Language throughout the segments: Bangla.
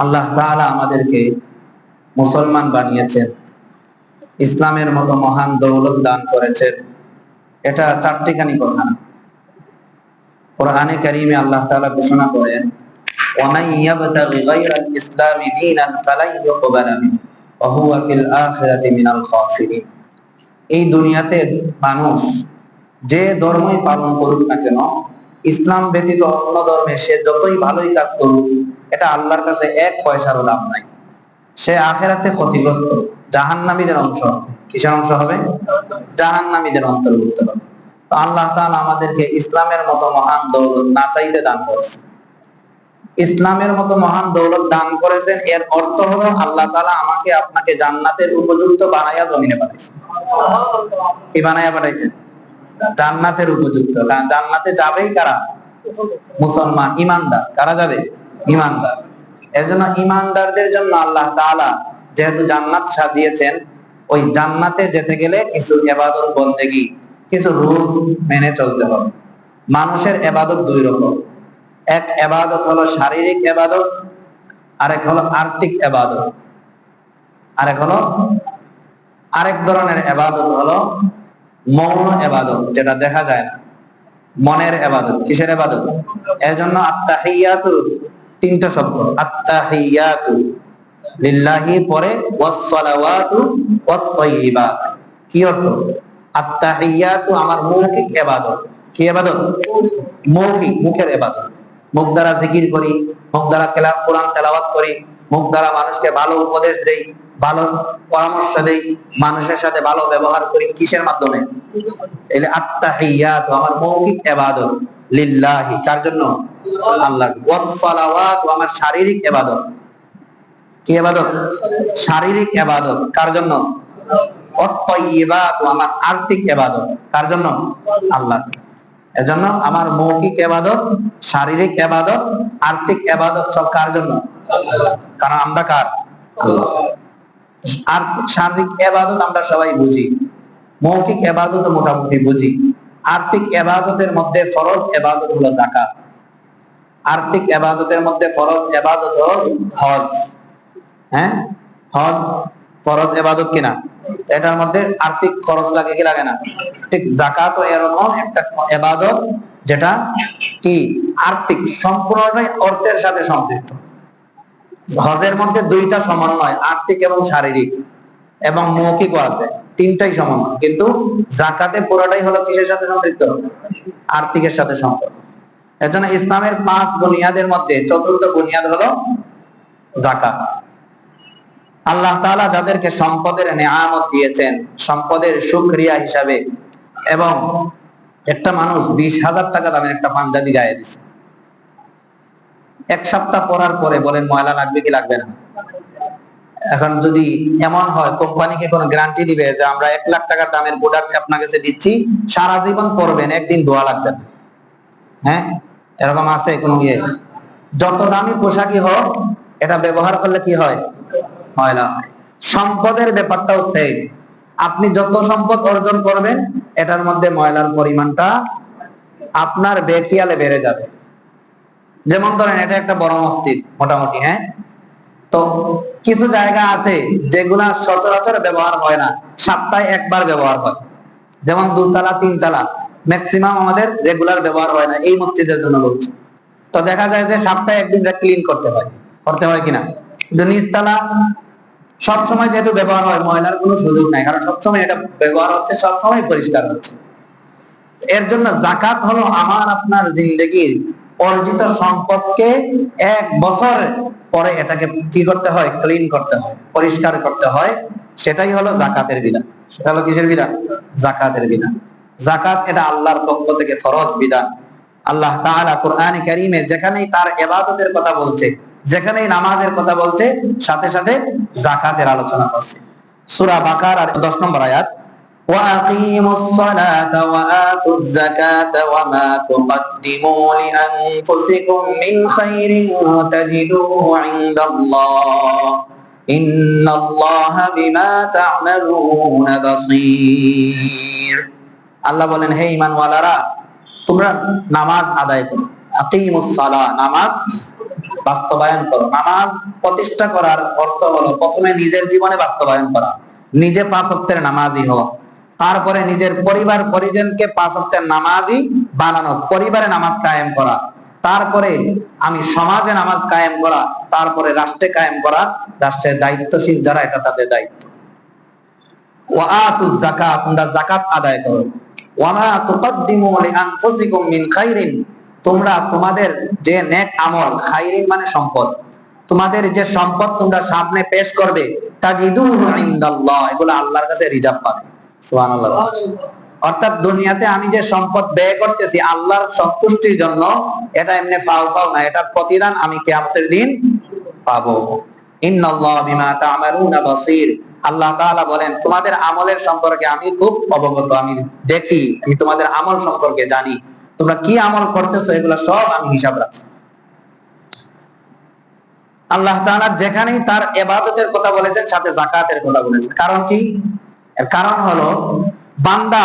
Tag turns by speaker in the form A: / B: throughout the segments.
A: আল্লাহ তাআলা আমাদেরকে মুসলমান বানিয়েছেন, ইসলামের মতো মহান দৌলত দান করেছেন। এটা চারটিখানি কথা না। কোরআনে কারীমে আল্লাহ তাআলা ঘোষণা করেন, ওয়ামান ইয়াবতাগি গায়রাল ইসলামি দীনান ফালান ইউকবালা মিনহু ওয়া হুয়া ফিল আখিরাতি মিনাল খাসিরিন। এই দুনিয়াতে মানুষ যে ধর্মই পালন করুক না কেন, ইসলাম ব্যতীত অন্য ধর্মে সে যতই ভালোই কাজ করুক, এটা আল্লাহর কাছে এক পয়সারও লাভ নাই। সে আখিরাতে ক্ষতিগ্রস্ত, জাহান্নামীদের অংশ হবে। কিসের অংশ হবে? জাহান্নামীদের অন্তর্ভুক্ত হবে। তো আল্লাহ তাআলা আমাদেরকে ইসলামের মতো মহান দৌলত না চাইতে দান করেছেন। ইসলামের মতো মহান দৌলত দান করেছেন, এর অর্থ হলো আল্লাহ তাআলা আমাকে আপনাকে জান্নাতের উপযুক্ত বানায়া জমিনে পাঠাইছেন। কি বানায়া পাঠাইছেন? জান্নাতের উপযুক্ত। জান্নাতে যাবেই কারা? মুসলমান, ঈমানদার। কারা যাবে? ঈমানদার। এর জন্য ঈমানদারদের জন্য আল্লাহ তাআলা যেহেতু জান্নাত সাজিয়েছেন, ওই জান্নাতে যেতে গেলে কিছু ইবাদত বন্দেগী, কিছু রুলস মেনে চলতে হবে। মানুষের ইবাদত দুই রকম। এক ইবাদত হলো শারীরিক ইবাদত, আরেক হলো আর্থিক ইবাদত। আরেক ধরনের ইবাদত হলো মৌন ইবাদত, যেটা দেখা যায় না, মনের ইবাদত। কিসের ইবাদত? এর জন্য আত্তাহিয়াতু, তিনটা শব্দ, আত্তাহিয়াতু লিল্লাহি, পরে ওয়াসসালাওয়াতু ওয়াত-তাইয়্যিবাত। কি অর্থ? আত্তাহিয়াতু আমার মৌখিক ইবাদত। কি ইবাদত? মৌখিক, মুখের ইবাদত। মুখ দ্বারা জিকির করি, মুখ দ্বারা কোরআন তেলাওয়াত করি, মুখ দ্বারা মানুষকে ভালো উপদেশ দেই, ভালো পরামর্শ দেই, মানুষের সাথে ভালো ব্যবহার করি। কিসের মাধ্যমে? এই আত্তাহিয়াত আমার মৌখিক ইবাদত লিল্লাহি, কার জন্য? আল্লাহ। ওয়াসসালাওয়াত আমার শারীরিক ইবাদত। কি ইবাদত? শারীরিক ইবাদত। কার জন্য? ওয়াত-তাইয়্যিবাত আমার আর্থিক ইবাদত। কার জন্য? আল্লাহ। এজন্য আমার মৌখিক ইবাদত, শারীরিক ইবাদত, আর্থিক ইবাদত সব কার জন্য? কারণ আমরা কার? আল্লাহ। আর্থিক শারীরিক ইবাদত আমরা সবাই বুঝি, মৌখিক ইবাদত মোটামুটি বুঝি। আর্থিক ইবাদতের মধ্যে ফরজ ইবাদত হলো যাকাত। আর্থিক ইবাদতের মধ্যে ফরজ ইবাদত হলো হজ। হ্যাঁ, হজ ফরজ ইবাদত কিনা? এটার মধ্যে আর্থিক খরচ লাগে কি লাগে না? ঠিক যাকাতও এরকম একটা ইবাদত, যেটা কি আর্থিক, সম্পূর্ণটাই অর্থের সাথে সম্পৃক্ত। হজের মধ্যে দুইটা সমন্বয়, আর্থিক এবং শারীরিক, এবং মৌখিকও আছে, তিনটাই সমন্বয়। কিন্তু যাকাতে পুরোটাই হলো কিসের সাথে সম্পৃক্ত? আর্থিকের সাথে সম্পর্ক। এর জন্য ইসলামের 5 বুনিয়াদের মধ্যে চতুর্থ বুনিয়াদ হলো যাকাত। আল্লাহ তাআলা যাদেরকে সম্পদের নেয়ামত দিয়েছেন, সম্পদের শুকরিয়া হিসাবে, এবং একটা মানুষ 20,000 টাকা দামের একটা পাঞ্জাবি গায়ে দিছে, এক সপ্তাহ পরার পরে বলেন ময়লা লাগবে কি লাগবে না? এখন যদি এমন হয়, কোম্পানিকে কোনো গ্যারান্টি দিবে যে আমরা 1 লাখ টাকার দামের প্রোডাক্ট আপনার কাছে দিচ্ছি, সারা জীবন পরবেন, একদিন ধোয়া লাগবে না। হ্যাঁ, এরকম আছে কোনো ইয়ে? যত দামি পোশাকই হোক, এটা ব্যবহার করলে কি হয়? ময়লা হয়। সম্পদের ব্যাপারটাও সেম। আপনি যত সম্পদ অর্জন করবেন, এটার মধ্যে ময়লার পরিমাণটা আপনার বেখিয়ালে বেড়ে যাবে। যেমন ধরেন, এটা একটা বড় মসজিদ মোটামুটি, হ্যাঁ, তো কিছু জায়গা আছে যেগুলা সচরাচর ব্যবহার হয় না, সপ্তাহে একবার ব্যবহার হয়। যেমন 2 তলা 3 তলা ম্যাক্সিমাম আমাদের রেগুলার ব্যবহার হয় না, এই মসজিদের জন্য বলছি। তো দেখা যায় যে সপ্তাহে একদিন ক্লিন করতে হয় কিনা? কিন্তু নিচতলা সবসময় যেহেতু ব্যবহার হয়, ময়লার কোনো সুযোগ নাই, কারণ সবসময় এটা ব্যবহার হচ্ছে, সবসময় পরিষ্কার হচ্ছে। এর জন্য যাকাত হলো আমার আপনার জিন্দেগির অর্জিত সম্পদকে 1 বছর পরে এটাকে কি করতে হয়? ক্লিন করতে হয়, পরিষ্কার করতে হয়। সেটাই হলো যাকাতের বিধান। সেটা হলো কিসের বিধান? যাকাতের বিধান। যাকাত এটা আল্লাহর পক্ষ থেকে ফরজ বিধান। আল্লাহ তাআলা কোরআনে কারীমে যেখানেই তার ইবাদতের কথা বলছে, যেখানেই নামাজের কথা বলছে, সাথে সাথে যাকাতের আলোচনা করছে। সূরা বাকারার 10 নম্বর আয়াত, وَأَقِيمُوا الصَّلَاةَ وَآتُوا الزَّكَاةَ وَمَا تُقَدِّمُوا لِأَنفُسِكُم مِّنْ خَيْرٍ تَجِدُوهُ عِندَ اللَّهِ إِنَّ اللَّهَ بِمَا تَعْمَلُونَ بَصِيرٌ। আল্লাহ বলেন, হে ঈমানওয়ালারা, তোমরা নামাজ আদায় করো। আকিমুস সালাহ, নামাজ বাস্তবায়ন করো। নামাজ প্রতিষ্ঠা করার অর্থ হলো প্রথমে নিজের জীবনে বাস্তবায়ন করা, নিজে 5 ওয়াক্তের নামাজি হওয়া, তারপরে নিজের পরিবার পরিজনকে 5 ওয়াক্তের নামাজি বানানো, পরিবারে নামাজ কায়েম করা, তারপরে আমি সমাজে নামাজ কায়েম করা, তারপরে রাষ্ট্রে কায়েম করা, রাষ্ট্রের দায়িত্বশীল যারা এটা তাদের দায়িত্ব। ওয়া আতুজ যাকাত, তোমরা যাকাত আদায় করো। ওয়া মা তুকদ্দিমু লিআনফুসিকুম মিন খাইরিন, তোমরা তোমাদের যে নেক আমল, খাইরিন মানে সম্পদ, তোমাদের যে সম্পদ তোমরা সামনে পেশ করবে, তাজিদুহু ইনদাল্লাহ, এগুলো আল্লাহর কাছে রিজার্ভ পাবে। সুবহানাল্লাহ। অর্থাৎ দুনিয়াতে আমি যে সম্পদ ব্যয় করতেছি আল্লাহর সন্তুষ্টির জন্য, এটা এমনি ফাও ফাও না, এটার প্রতিদান আমি কিয়ামতের দিন পাবো। ইন্নাল্লাহা বিমা তা'মালুনা বাসীর, আল্লাহ তাআলা বলেন তোমাদের আমলের সম্পর্কে আমি খুব অবগত, আমি দেখি, আমি তোমাদের আমল সম্পর্কে জানি, তোমরা কি আমল করতেছো এগুলো সব আমি হিসাব রাখি। আল্লাহ তাআলা যেখানেই তার ইবাদতের কথা বলেছেন সাথে যাকাতের কথা বলেছেন। কারণ কি? এর কারণ হলো বান্দা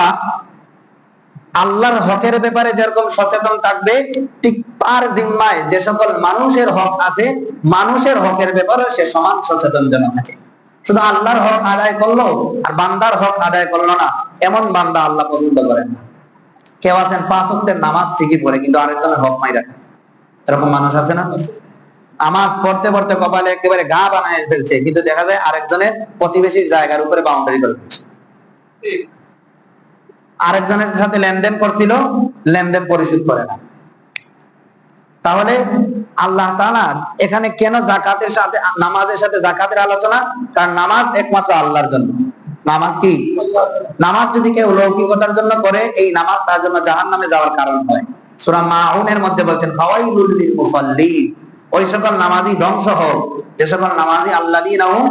A: আল্লাহর হকের ব্যাপারে যেরকম সচেতন থাকবে, ঠিক তার জিম্মায় যে সকল মানুষের হক আছে, মানুষের হকের ব্যাপারে সে সমান সচেতন যেন থাকে। শুধু আল্লাহর হক আদায় করলো আর বান্দার হক আদায় করলো না, এমন বান্দা আল্লাহ পছন্দ করেন না। কেউ আছেন 5 ওয়াক্তের নামাজ ঠিকই পড়ে কিন্তু আরেকজনের হক মাই রাখে, এরকম মানুষ আছে না? নামাজ পড়তে পড়তে কপালে একেবারে গা বানায় ফেলছে, কিন্তু দেখা যায় আরেকজনের প্রতিবেশীর জায়গার উপরে বাউন্ডারি করে ফেলছে। আরেকজনের সাথে লেনদেন করছিল, লেনদেন পরিশোধ করে না। তাহলে আল্লাহ তাআলা এখানে কেন যাকাতের সাথে, নামাজের সাথে যাকাতের আলোচনা? কারণ নামাজ একমাত্র আল্লাহর জন্য। নামাজ কি? নামাজ যদি কেউ লৌকিকতার জন্য করে, এই নামাজ তার জন্য জাহান্নামে যাওয়ার কারণ হয়। সূরা মাউনের মধ্যে বলছেন ফাওয়াইলুল লিল মুসাল্লিন, ওই সকল নামাজি ধ্বংস হোক যে সকল নামাজি আল্লাযীনা হুম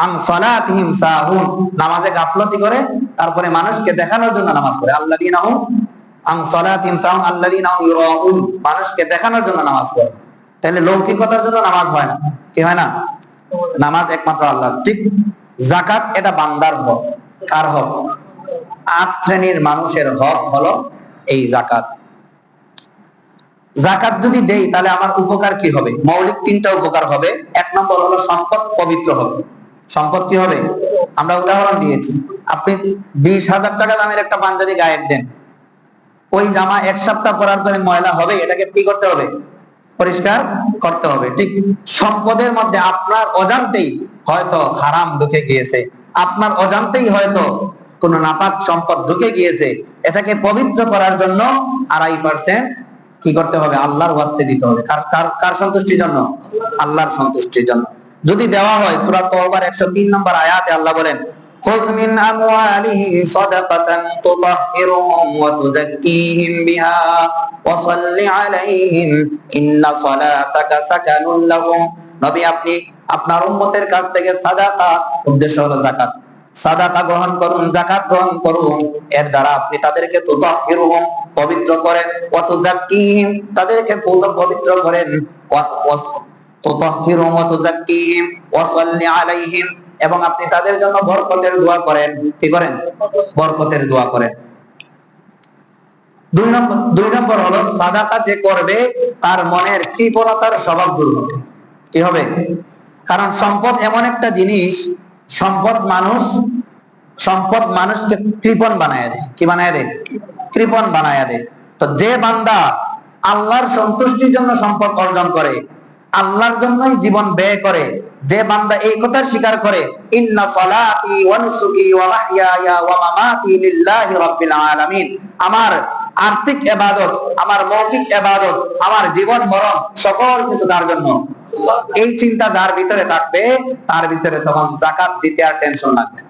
A: আন সালাতিহিম সাহুন, নামাজে গাফলতি করে, তারপরে মানুষকে দেখানোর জন্য নামাজ পড়ে। আল্লাযীনা হুম আন সালাতিহিম সাহুন আল্লাযীনা হুম ইউরাউন, মানুষকে দেখানোর জন্য নামাজ পড়ে। তাহলে লৌকিকতার জন্য নামাজ হয় না। কি হয় না? নামাজ একমাত্র আল্লাহর। ঠিক যাকাত এটা বান্দার হক। কার হক? 8 শ্রেণীর মানুষের হক হলো এই যাকাত। যাকাত যদি দেই তাহলে আমার উপকার কি হবে? মৌলিক 3টা উপকার হবে। 1 নম্বর হলো সম্পদ পবিত্র হবে। সম্পদ কি হবে? আমরা উদাহরণ দিয়েছি, আপনি 20,000 টাকা দামের একটা পাঞ্জাবি গায়ে দেন, ওই জামা 1 সপ্তাহ পরার পরে ময়লা হবে, এটাকে কি করতে হবে? পরিষ্কার করতে হবে। ঠিক সম্পদের মধ্যে আপনার অজান্তেই হয়তো হারাম ঢুকে গিয়েছে, আপনার অজান্তেই হয়তো কোন নাপাক সম্পদ ঢুকে গিয়েছে, এটাকে পবিত্র করার জন্য 2.5% কি করতে হবে? আল্লাহর ওয়াস্তে দিতে হবে। কার সন্তুষ্টির জন্য? আল্লাহর সন্তুষ্টির জন্য। যদি দেওয়া হয়, সূরা তাওবার 103 নম্বর আয়াতে আল্লাহ বলেন খুয মিন আমওয়ালিহিম সাদাকাতান তুতাহহিরুহুম ওয়া তুযাক্কিহিম বিহা ওয়া সাল্লি আলাইহিম ইন্না সালাতাকা সাকানুল লাহুম। নবী আপনি আপনার উম্মতের কাছ থেকে সাদাকা, উদ্দেশ্য হলো যাকাত, সাদাকা গ্রহণ করুন, যাকাত গ্রহণ করুন, এর দ্বারা আপনি তাদেরকে তুতাহহিরুহুম পবিত্র করেন, ওয়া তুযাক্কিহিম তাদেরকে পবিত্র করেন, তুতাহহিরুহুম ওয়া তুযাক্কিহিম ওয়া সাল্লি আলাইহিম এবং আপনি তাদের জন্য বরকতের দোয়া করেন। কি করেন? বরকতের দোয়া করেন। 2 নম্বর হলো সাদাকা যে করবে তার মনের কৃপণতার স্বভাব দূর হবে। কি হবে? কারণ সম্পদ এমন একটা জিনিস, সম্পদ মানুষকে কৃপণ বানায় দেয়। কি বানায় দেয়? কৃপণ বানায় দেয়। তো যে বান্দা আল্লাহর সন্তুষ্টির জন্য সম্পদ অর্জন করে, আল্লাহর জন্যই জীবন ব্যয় করে, যে বান্দা এই কথার স্বীকার করে ইন্না সালাতি ওয়া নুসুকি ওয়া মাহইয়ায়া ওয়া মামাতি লিল্লাহি রাব্বিল আলামিন, আমার আর্থিক ইবাদত, আমার মৌখিক ইবাদত, আমার জীবন মরণ সকল কিছু তার জন্য, এই চিন্তা যার ভিতরে থাকবে, তার ভিতরে তখন যাকাত দিতে আর টেনশন লাগবে।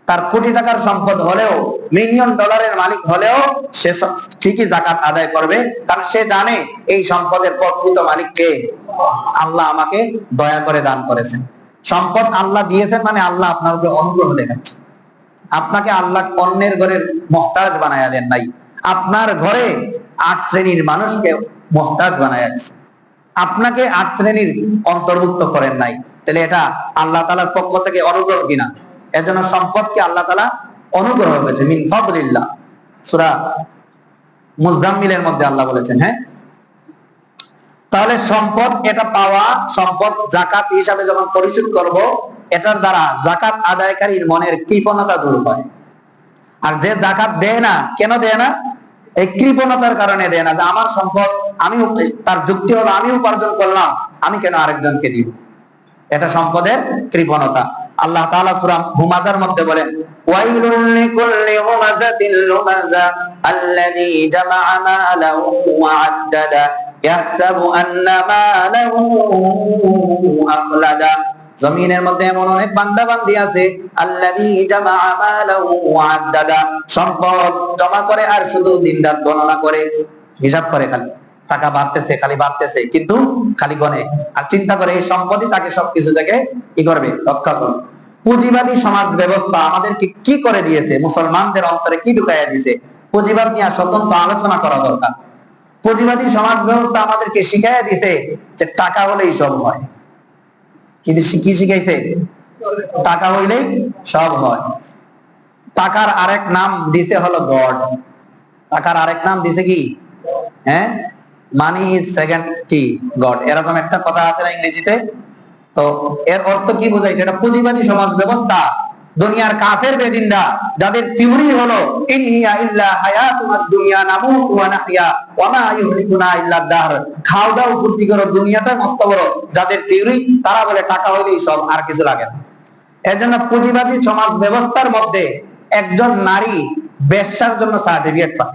A: তার কোটি টাকার সম্পদ হলেও, মিলিয়ন ডলারের মালিক হলেও সে ঠিকই যাকাত আদায় করবে, কারণ সে জানে এই সম্পদের প্রকৃত মালিক কে? আল্লাহ আমাকে দয়া করে দান করেছেন। সম্পদ আল্লাহ দিয়েছেন মানে আল্লাহ আপনার উপরে অনুগ্রহ দেখাচ্ছে। আপনাকে আল্লাহ অন্যের ঘরের মুহতাজ বানায়া দেন নাই, আপনার ঘরে 8 শ্রেণীর মানুষকে মুহতাজ বানায়া দিয়েছেন, আপনাকে 8 শ্রেণীর অন্তর্ভুক্ত করেন নাই। তাহলে এটা আল্লাহ তাআলার পক্ষ থেকে অনুগ্রহ কিনা? এজন্য সম্পদকে আল্লাহ তাআলা অনুগ্রহ করেছে, মিন ফাদলিল্লাহ। সূরা মুজাম্মিলের মধ্যে আল্লাহ বলেছেন, হ্যাঁ, তাহলে সম্পদ এটা পাওয়া, সম্পদ জাকাত হিসাবে যখন পরিশোধ করব, এটার দ্বারা জাকাত আদায়কারীর মনের কৃপণতা দূর হয়। আর যে জাকাত দেয় না, কেন দেয় না? এই কৃপণতার কারণে দেয় না, যে আমার সম্পদ আমি, তার যুক্তি হলো আমি উপার্জন করলাম, আমি কেন আরেকজনকে দিব। এটা সম্পদের কৃপণতা। আল্লাহ তাআলা সূরা হুমাযার মধ্যে বলেন, ওয়াইলুল লিকুল্লি হুমাযাতিল লুমাযা আল্লাযী জামাআ মালাহু ওয়া আদ্দাদা ইয়াহসাবু আন্না মালাহু আখলাদা। জমিনের মধ্যে এমন অনেক বান্দা বান্দি আছে, আল্লাযী জামাআ মালাহু ওয়া আদ্দাদা, সম্পদ জমা করে আর শুধু দিনরাত গণনা করে, হিসাব করে, খালি টাকা বাড়তেছে, খালি বাড়তেছে, কিন্তু খালি গণে আর চিন্তা করে এই সম্পত্তি তাকে সবকিছু থেকে কি করবে, রক্ষা করবে। পুঁজিবাদী সমাজ ব্যবস্থা আমাদেরকে কি করে দিয়েছে, মুসলমানদের অন্তরে কি ঢুকাইয়া দিয়েছে, পুঁজিবাদ নিয়ে স্বতন্ত্র আলোচনা করা দরকার। পুঁজিবাদী সমাজ ব্যবস্থা আমাদেরকে শিখাইয়া দিছে যে টাকা হলেই সব হয়। কিন্তু কি শিখাইছে? টাকা হইলেই সব হয়। টাকার আরেক নাম দিছে হলো গড। টাকার আরেক নাম দিছে কি? হ্যাঁ, মানি ইজ সেকেন্ড কি গড, এরকম একটা কথা আছে না ইংরেজিতে। তো এর অর্থ কি বোঝাইছে? এটা পুঁজিবাদী সমাজ ব্যবস্থা। দুনিয়ার কাফের বেদিনরা, যাদের থিওরি হলো ইন হিয়া ইল্লা হায়াতুনাদ দুনিয়া নামুতু ওয়া নাহইয়া ওয়া মা ইউহলিকুনা ইল্লা দাহর, খাও দাও ফুর্তি করো, দুনিয়াটা মস্ত বড়, যাদের থিওরি, তারা বলে টাকা হইলেই সব, আর কিছু লাগে না। এর জন্য পুঁজিবাদী সমাজ ব্যবস্থার মধ্যে একজন নারী বেশ্যার জন্য সার্টিফিকেট পায়,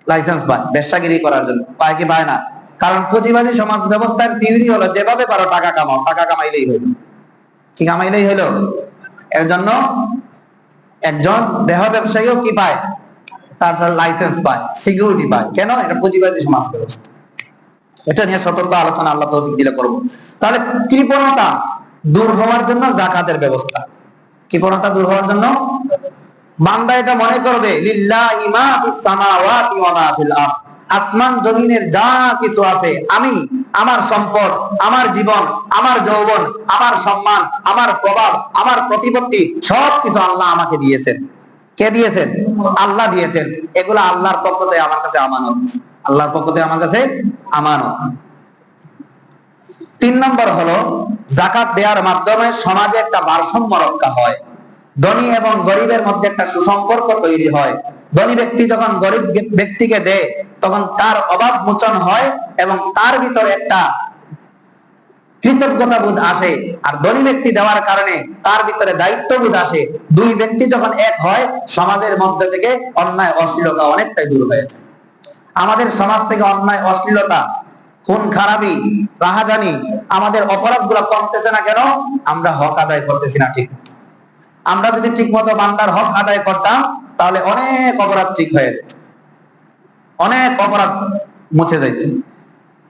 A: লাইসেন্স পায় বেশ্যাগিরি করার জন্য, পায় কি পায় না? কারণ পুঁজিবাদী সমাজ ব্যবস্থার থিওরি হলো যেভাবে পারো টাকা কামাও, টাকা কামাইলেই হইল। কি কামাইলেই হইল? এর জন্য একজন দেহ ব্যবসায়ীও কি পায়, তার লাইসেন্স পায়, সিকিউরিটি পায়। কেন? এটা পুঁজিবাদী সমাজ ব্যবস্থা। এটা নিয়ে স্বতন্ত্র আলোচনা আল্লাহ তৌফিক দিলে করব। তাহলে কৃপণতা দূর হওয়ার জন্য জাকাতের ব্যবস্থা। কৃপণতা দূর হওয়ার জন্য বান্দা এটা মনে করবে, লিল্লাহি মা ফিস সামাওয়াতি ওয়া মা ফিল আরদ, আসমান জমিনের যা কিছু আছে, আমি, আমার সম্পদ, আমার জীবন, আমার যৌবন, আমার সম্মান, আমার প্রভাব, আমার প্রতিপত্তি, সবকিছু আল্লাহ আমাকে দিয়েছেন। কে দিয়েছেন? আল্লাহ দিয়েছেন। এগুলো আল্লাহর পক্ষ থেকে আমার কাছে আমানত। আল্লাহর পক্ষ থেকে আমার কাছে আমানত। 3 নম্বর হলো, যাকাত দেওয়ার মাধ্যমে সমাজে একটা ভারসাম্য রক্ষা হয়, ধনী এবং গরিবের মধ্যে একটা সুসম্পর্ক তৈরি হয়। ধনী ব্যক্তি যখন গরিব ব্যক্তিকে দেয়, তখন তার অভাব মোচন হয় এবং তার ভিতরে একটা কৃতজ্ঞতা বোধ আসে। আর ধনী ব্যক্তি দেওয়ার কারণে তার ভিতরে দায়িত্ববোধ আসে। দুই ব্যক্তি যখন এক হয়, সমাজের মধ্যে থেকে অন্যায় অশ্লীলতা অনেকটাই দূর হয়ে যায়। আমাদের সমাজ থেকে অন্যায় অশ্লীলতা, খুন খারাপি, রাহাজানি, আমাদের অপরাধগুলো কমতেছে না কেন? আমরা হক আদায় করতেছি না ঠিক। আমরা যদি ঠিক মতো বান্দার হক আদায় করতাম, তাহলে অনেক অপরাধ ঠিক হয়ে যেত, অনেক অপরাধ মুছে যেত।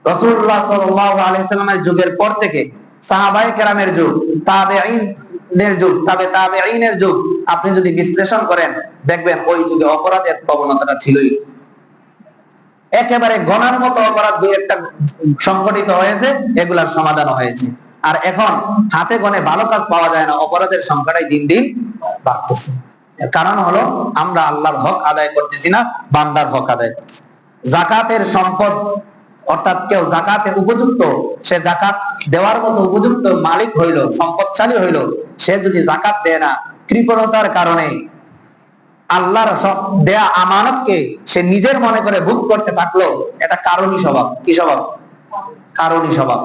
A: রাসূলুল্লাহ সাল্লাল্লাহু আলাইহি সাল্লামের যুগের পর থেকে সাহাবায়ে কেরামের যুগ, তাবেঈনের যুগ, তাবেঈনের যুগ, আপনি যদি বিশ্লেষণ করেন, দেখবেন ওই যুগে অপরাধের প্রবণতাটা ছিলই। একেবারে গণার মতো অপরাধ দুই একটা সংঘটিত হয়েছে, এগুলার সমাধান হয়েছে। আর এখন হাতে গণে ভালো কাজ পাওয়া যায় না, অপরাধের সংখ্যাটাই দিন দিন বাড়তেছে। এর কারণ হলো আমরা আল্লাহর হক আদায় করতেছি না, বান্দার হক আদায় করতেছি। যাকাতের সম্পদ, অর্থাৎ কেউ যাকাতে উপযুক্ত, সে যাকাত দেওয়ার মতো উপযুক্ত মালিক হইল, সম্পদশালী হইল, সে যদি যাকাত দেয় না, কৃপণতার কারণে আল্লাহর সব দেয়া আমানতকে সে নিজের মনে করে ভোগ করতে থাকলো, এটা কারণী স্বভাব। কি স্বভাব? কারণী স্বভাব।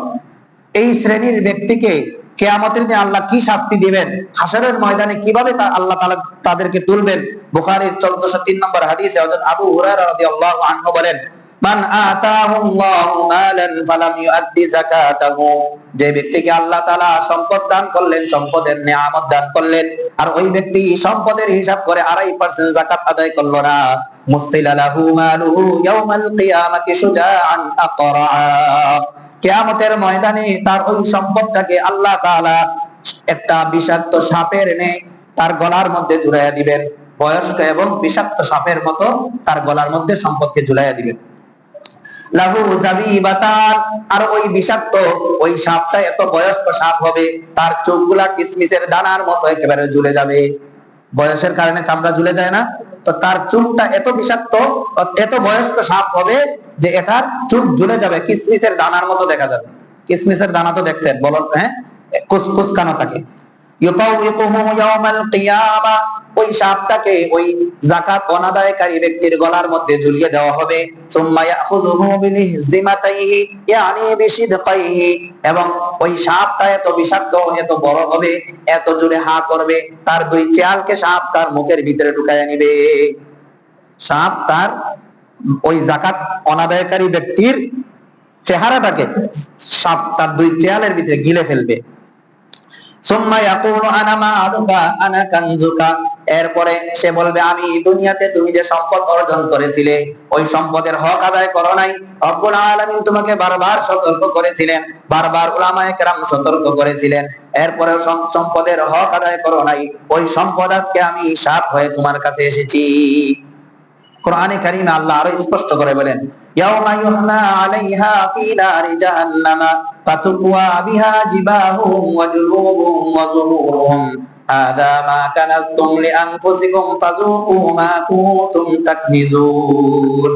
A: এই শ্রেণীর ব্যক্তিকে কিয়ামতের দিনে আল্লাহ কি শাস্তি দিবেন, হাশরের ময়দানে কিভাবে আল্লাহ তাআলা তাদেরকে তুলবেন, বুখারীর 1403 নম্বর হাদিসে হযরত আবু হুরায়রা রাদিয়াল্লাহু আনহু বলেন, মান আতাহুল্লাহু মালান ফালাম ইউআদ্দি যাকাতাহু, যে ব্যক্তিকে আল্লাহ তাআলা সম্পদ দান করলেন, সম্পদের নিয়ামত দান করলেন, আর ওই ব্যক্তি সম্পদের হিসাব করে 2.5% যাকাত আদায় করলো না, মুসিলা লাহু মালুহু ইয়াউমাল কিয়ামাতি শুজাআন আকরা, কিয়ামতের ময়দানে তার ওই সম্পদটাকে আল্লাহ তাআলা একটা বিষাক্ত সাপের ন্যায় তার গলার মধ্যে ঝুলাইয়া দিবেন। বয়স্ক এবং বিষাক্ত সাপের মতো তার গলার মধ্যে সম্পদকে ঝুলাইয়া দিবেন। লাহু যাবিবাতান, আর ওই বিষাক্ত ওই সাপটা এত বয়স্ক সাপ হবে, তার চোখগুলা কিসমিসের দানার মতো একেবারে ঝুলে যাবে। বয়সের কারণে চামড়া ঝুলে যায় না, তো তার চোখটা এত বিষাক্ত, এত বয়স্ক সাপ হবে, যে এটার চুপ ঝুলে যাবে, কিসমিসের দানার মতো দেখা যাবে। কিসমিসের দানা তো দেখছেন, বলো, হ্যাঁ, কুচকানো থাকে। ইউতাউইকুহু ইয়াওমাল কিয়ামা, ওই সাপটাকে ওই যাকাত অনাদায়কারী ব্যক্তির গলার মধ্যে ঝুলিয়ে দেওয়া হবে। সুম্মা ইয়াখুযুহু বিলিহজিমাতাইহি ইয়ানি বিশিদকাইহি, এবং ওই সাপটা এত বিষাক্ত, এত বড় হবে, এত জোরে হা করবে, তার দুই চালকে সাপ তার মুখের ভিতরে ঢুকাইয়া নিবে। সাপ তার ওই যাকাত অনাদায়কারী ব্যক্তির চেহারাটাকে সাপ তার দুই চেয়ালের ভিতরে গিলে ফেলবে। সুম্মা ইয়াকুলু আনা মালুকা আনা কানজুকা, এরপরে সে বলবে, আমি দুনিয়াতে তুমি যে সম্পদ অর্জন করেছিলে, ওই সম্পদের হক আদায় করো নাই। রব্বুল আলামিন তোমাকে বারবার সতর্ক করেছিলেন, বারবার উলামায়ে কেরাম সতর্ক করেছিলেন, এরপরেও সম্পদের হক আদায় করো নাই। ওই সম্পদ আজকে আমি সাপ হয়ে তোমার কাছে এসেছি। কোরআনে কারীমে আল্লাহ আরো স্পষ্ট করে বলেন, ইয়াউমা ইউহমা আলাইহা ফি নারি জাহান্নামা ফাতুকওয়া বিহা জিবাহুম ওয়া জুনুবুহুম ওয়া যুহুরুহুম হাদা মা কানাজতুম লিআনফুসিকুম ফাযুকু মা কুনতুম তাকনিজুন।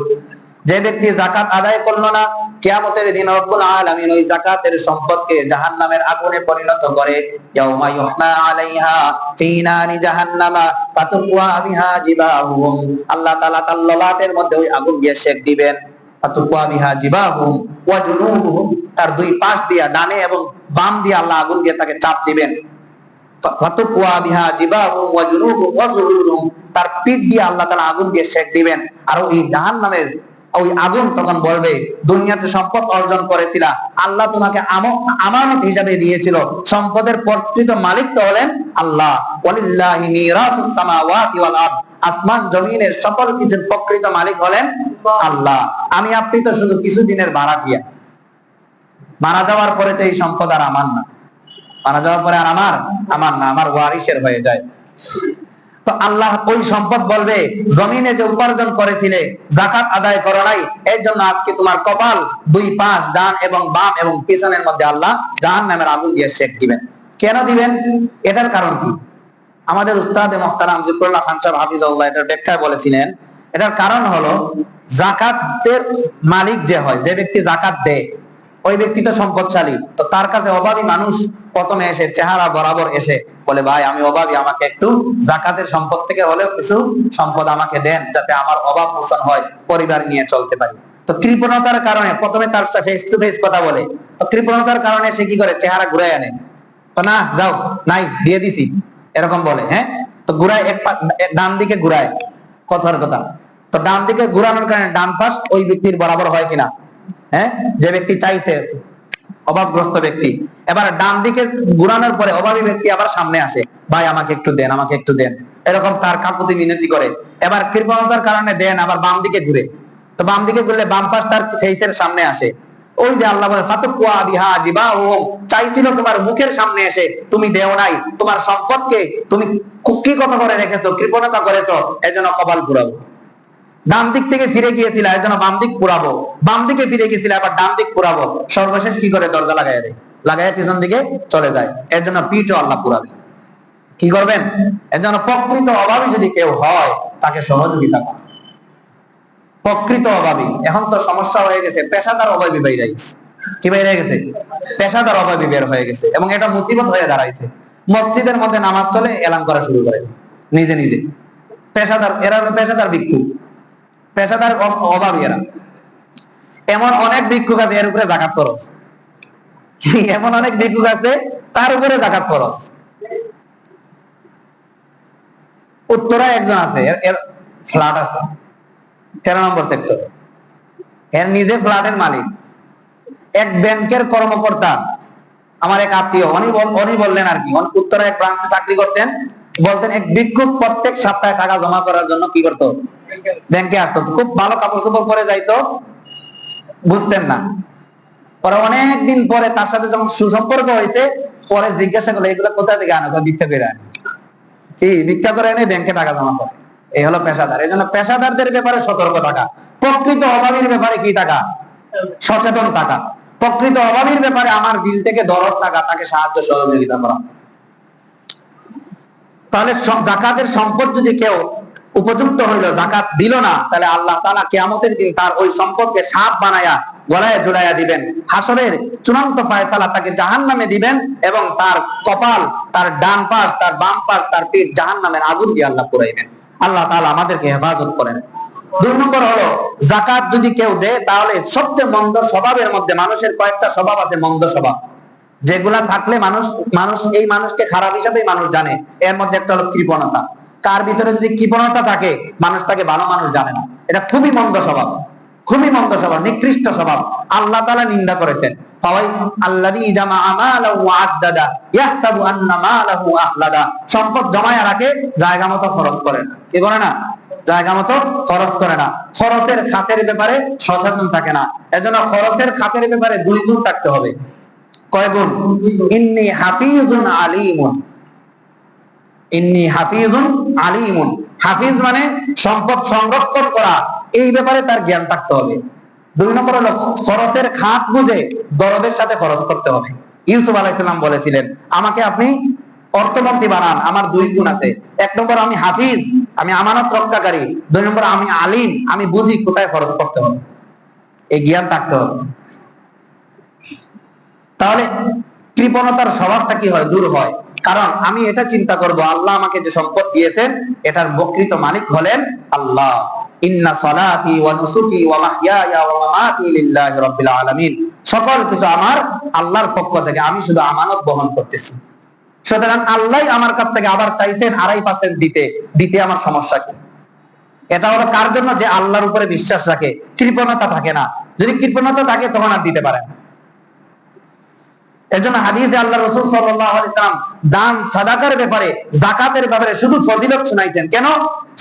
A: যে ব্যক্তি যাকাত আদায় করলো না, কিয়ামতের দিন রব্বুল আলামিন ওই যাকাতের সম্পদকে জাহান্নামের আগুনে পরিণত করে। ইয়াউমা ইউহমা আলাইহা ফি নারি জাহান্নামা ফাতুকওয়া বিহা জিবাহুম, আল্লাহ তাআলা তার ললাটের মধ্যে ওই আগুন দিয়ে শেক দিবেন। ফাতুকওয়া বিহা জিবাহুম ওয়া জুনুবুহুম, তার দুই পাশ দিয়া, ডানে এবং বাম দিয়ে আল্লাহ আগুন দিয়ে তাকে চাপ দিবেন। ফাতুকওয়া বিহা জিবাহুম ওয়া জুনুবুহুম ওয়া যুহুরুহুম, তার পিঠ দিয়ে আল্লাহ তাআলা আগুন দিয়ে শেক দিবেন। আর ওই জাহান্নামের ওই আগুন তখন বলবে, দুনিয়াতে সম্পদ অর্জন করেছিলা, আল্লাহ তোমাকে আমানত হিসাবে দিয়েছিল, সম্পদের প্রকৃত মালিক তো হলেন আল্লাহ। ওয়ালিল্লাহি মিরাসুস সামাওয়াতি ওয়াল আরদ, আসমান জমিনের সকল কিছুর প্রকৃত মালিক হলেন আল্লাহ। আমি আপনি তো শুধু কিছুদিনের ভাড়াটিয়া। মারা যাওয়ার পরে তো এই সম্পদ আর আমার না, মারা যাওয়ার পরে আর আমার না, আমার ওয়ারিসের হয়ে যায়। তো আল্লাহ ওই সম্পদ বলবে, জমিনে যে উপার্জন করেছিলে, যাকাত আদায় করো নাই, এর জন্য আজকে তোমার কপাল, দুই পাশ, ডান এবং বাম এবং পিছনের মধ্যে আল্লাহ জাহান্নামের আগুন দিয়ে শেক দিবেন। কেন দিবেন? এটার কারণ কি? আমাদের উস্তাদে মুহতারাম জিকরুল্লাহ খান সাহেব হাফিজাহুল্লাহ এটার ব্যাখ্যায় বলেছিলেন, এটার কারণ হলো, যাকাতের মালিক যে হয়, যে ব্যক্তি যাকাত দেয়, ওই ব্যক্তি তো সম্পদশালী, তো তার কাছে অভাবী মানুষ প্রথমে এসে চেহারা বরাবর এসে বলে, ভাই আমি অভাবী, আমাকে একটু যাকাতের সম্পদ থেকে হলেও কিছু সম্পদ আমাকে দেন, যাতে আমার অভাব মোচন হয়, পরিবার নিয়ে চলতে পারি। তো কৃপণতার কারণে প্রথমে তার সাথে ফেস টু ফেস কথা বলে, তো কৃপণতার কারণে সে কি করে, চেহারা ঘুরাই আনে, তো না যাও, নাই দিয়ে দিছি, এরকম বলে। হ্যাঁ, তো ঘুরায় ডান দিকে ঘুরায়, কথার কথা। তো ডান দিকে ঘুরানোর কারণে ডান পাশ ওই ব্যক্তির বরাবর হয় কিনা? হ্যাঁ, যে ব্যক্তি চাইছে, অভাবগ্রস্ত ব্যক্তি, এবার ডান দিকে ঘুরানোর পরে অভাবী ব্যক্তি আবার সামনে আসে, ভাই আমাকে একটু দেন, আমাকে একটু দেন, এরকম তার কাকুতি মিনতি করে। এবার কৃপণতার কারণে দেন, আবার বাম দিকে ঘুরে, তো বাম দিকে ঘুরলে বাম পাশ তার ফেসের সামনে আসে। ওই যে আল্লাহ বলে, ফাতুকওয়া বিহা জিবাহুম, চাইছিল তোমার মুখের সামনে এসে, তুমি দেও নাই, তোমার সম্পদকে তুমি কুক্ষিগত করে রেখেছো, কৃপণতা করেছো, এজন্য কপাল পুরাবো। ডান দিক থেকে ফিরে গিয়েছিল, এর জন্য বাম দিক পুরাবো, বাম দিকে ফিরে গিয়েছিল, আবার ডান দিক পুরাবো, সর্বশেষ কি করে, দরজা লাগাই দেয়, লাগাই পিছন দিকে চলে যায়, এর জন্য পিঠও আল্লাহ পুরাবে। কি করবেন? এর জন্য প্রকৃত অভাবী যদি কেউ হয়, তাকে সহযোগিতা করা। প্রকৃত অভাবী, এখন তো সমস্যা হয়ে গেছে, পেশাদার অভাবী বাইরে গেছে। কি বাইরে গেছে? পেশাদার অভাবী বের হয়ে গেছে, এবং এটা মুসিবত হয়ে দাঁড়াইছে। মসজিদের মধ্যে নামাজ চলে, এলান করা শুরু করে নিজে নিজে। পেশাদার, এরা হলো পেশাদার ভিক্ষুক, পেশাদার অভাবী এরা। এমন অনেক ভিক্ষুক আছে, এর উপরে যাকাত খরচ। এমন অনেক ভিক্ষুক আছে, তার উপরে যাকাত খরচ। উত্তরায় একজন আছে, এর ফ্ল্যাট আছে 13 নম্বর সেক্টর, এর নিজে ফ্ল্যাটের মালিক। এক ব্যাংকের কর্মকর্তা, আমার এক আত্মীয়, উনি বললেন আর কি, উত্তরায় এক ব্রাঞ্চে চাকরি করতেন, বলতেন এক ভিক্ষুক প্রত্যেক সপ্তাহে টাকা জমা করার জন্য কি করতো, ব্যাংকে আসতো। খুব ভালো কাপড় চোপড় পরে যাইতো, বুঝতেন না। পরে অনেকদিন পরে তার সাথে যখন সুসম্পর্ক হয়েছে, পরে জিজ্ঞাসা করলো, এগুলো কোথা থেকে আনো? ভিক্ষা করে আনে। কি ভিক্ষা করে এনে ব্যাংকে টাকা জমা করে? এই হলো পেশাদার। এই জন্য পেশাদারদের ব্যাপারে সতর্ক থাকা, প্রকৃত অভাবীর ব্যাপারে কি থাকা, সচেতন থাকা। প্রকৃত অভাবীর ব্যাপারে আমার দিল থেকে দরদ থাকা, তাকে সাহায্য সহযোগিতা করা। তাহলে যাকাতের সম্পদ যদি কেউ উপযুক্ত হইল, যাকাত দিল না, তাহলে আল্লাহ তাআলা কিয়ামতের দিন তার ওই সম্পদকে সাপ বানায়া গলায় ঝুলাইয়া দিবেন। হাসরের চূড়ান্ত ফায়সালা তাকে জাহান্নামে দিবেন এবং তার কপাল, তার ডান পাশ, তার বাম পাশ, তার পিঠ জাহান্নামের আগুন দিয়ে আল্লাহ পুরাইবেন। আল্লাহ তাআলা আমাদেরকে হেফাজত করেন। 2 নম্বর হলো, যাকাত যদি কেউ দেয় তাহলে সবচেয়ে মন্দ স্বভাবের মধ্যে, মানুষের কয়েকটা স্বভাব আছে মন্দ স্বভাব, যেগুলা থাকলে মানুষ এই মানুষকে খারাপ হিসাবে মানুষ জানে। এর মধ্যে একটা হলো কৃপণতা। কার ভিতরে যদি কৃপণতা থাকে, মানুষ তাকে ভালো মানুষ জানে না। এটা খুবই মন্দ স্বভাব, খুবই মন্দ স্বভাব, নিকৃষ্ট স্বভাব। আল্লাহ তাআলা নিন্দা করেছেন, সম্পদ জমায়া রাখে, জায়গা মতো খরচ করে না। কি করে না? জায়গা মতো খরচ করে না। খরচের খাতের ব্যাপারে সচেতন থাকে না। এজন্য খরচের খাতের ব্যাপারে 2 গুণ থাকতে হবে। কয় গুণ? ইন্নী হাফিজুন আলিমুন, ইন্নী হাফিজুন আলিমুন। হাফিজ মানে সম্পদ সংরক্ষণ করা, এই ব্যাপারে তার জ্ঞান থাকতে হবে। 2 নম্বর হলো খরচের খাত বুঝে দরদের সাথে খরচ করতে হবে। ইউসুফ আলাইহিস সালাম বলেছিলেন, আমাকে আপনি অর্থমন্ত্রী বানান, আমার 2 গুণ আছে। 1 নম্বর আমি হাফিজ, আমি আমানত রক্ষাকারী। 2 নম্বর আমি আলিম, আমি বুঝি কোথায় খরচ করতে হবে, এই জ্ঞান থাকতে হবে। তাহলে কৃপণতার স্বভাবটা কি হয়? দূর হয়। কারণ আমি এটা চিন্তা করব, আল্লাহ আমাকে যে সম্পদ দিয়েছেন এটার প্রকৃত মালিক হলেন আল্লাহ। ইন্না সলাতি ওয়া নুসুকি ওয়া মাহইয়ায়া ওয়া মামাতি লিল্লাহি রাব্বিল আলামিন। সকল কিছু আমার আল্লাহর পক্ষ থেকে, আমি শুধু আমানত বহন করতেছি। সুতরাং আল্লাহ আমার কাছ থেকে আবার চাইছেন 2.5% দিতে আমার সমস্যা কি? এটা হলো কার জন্য? যে আল্লাহর উপরে বিশ্বাস রাখে, কৃপণতা থাকে না। যদি কৃপণতা থাকে তখন আর দিতে পারে না। এজন্য হাদিসে আল্লাহ রাসূল সাল্লাল্লাহু আলাইহি সাল্লাম দান সাদাকার ব্যাপারে, যাকাতের ব্যাপারে শুধু ফজিলত শুনাইতেন। কেন?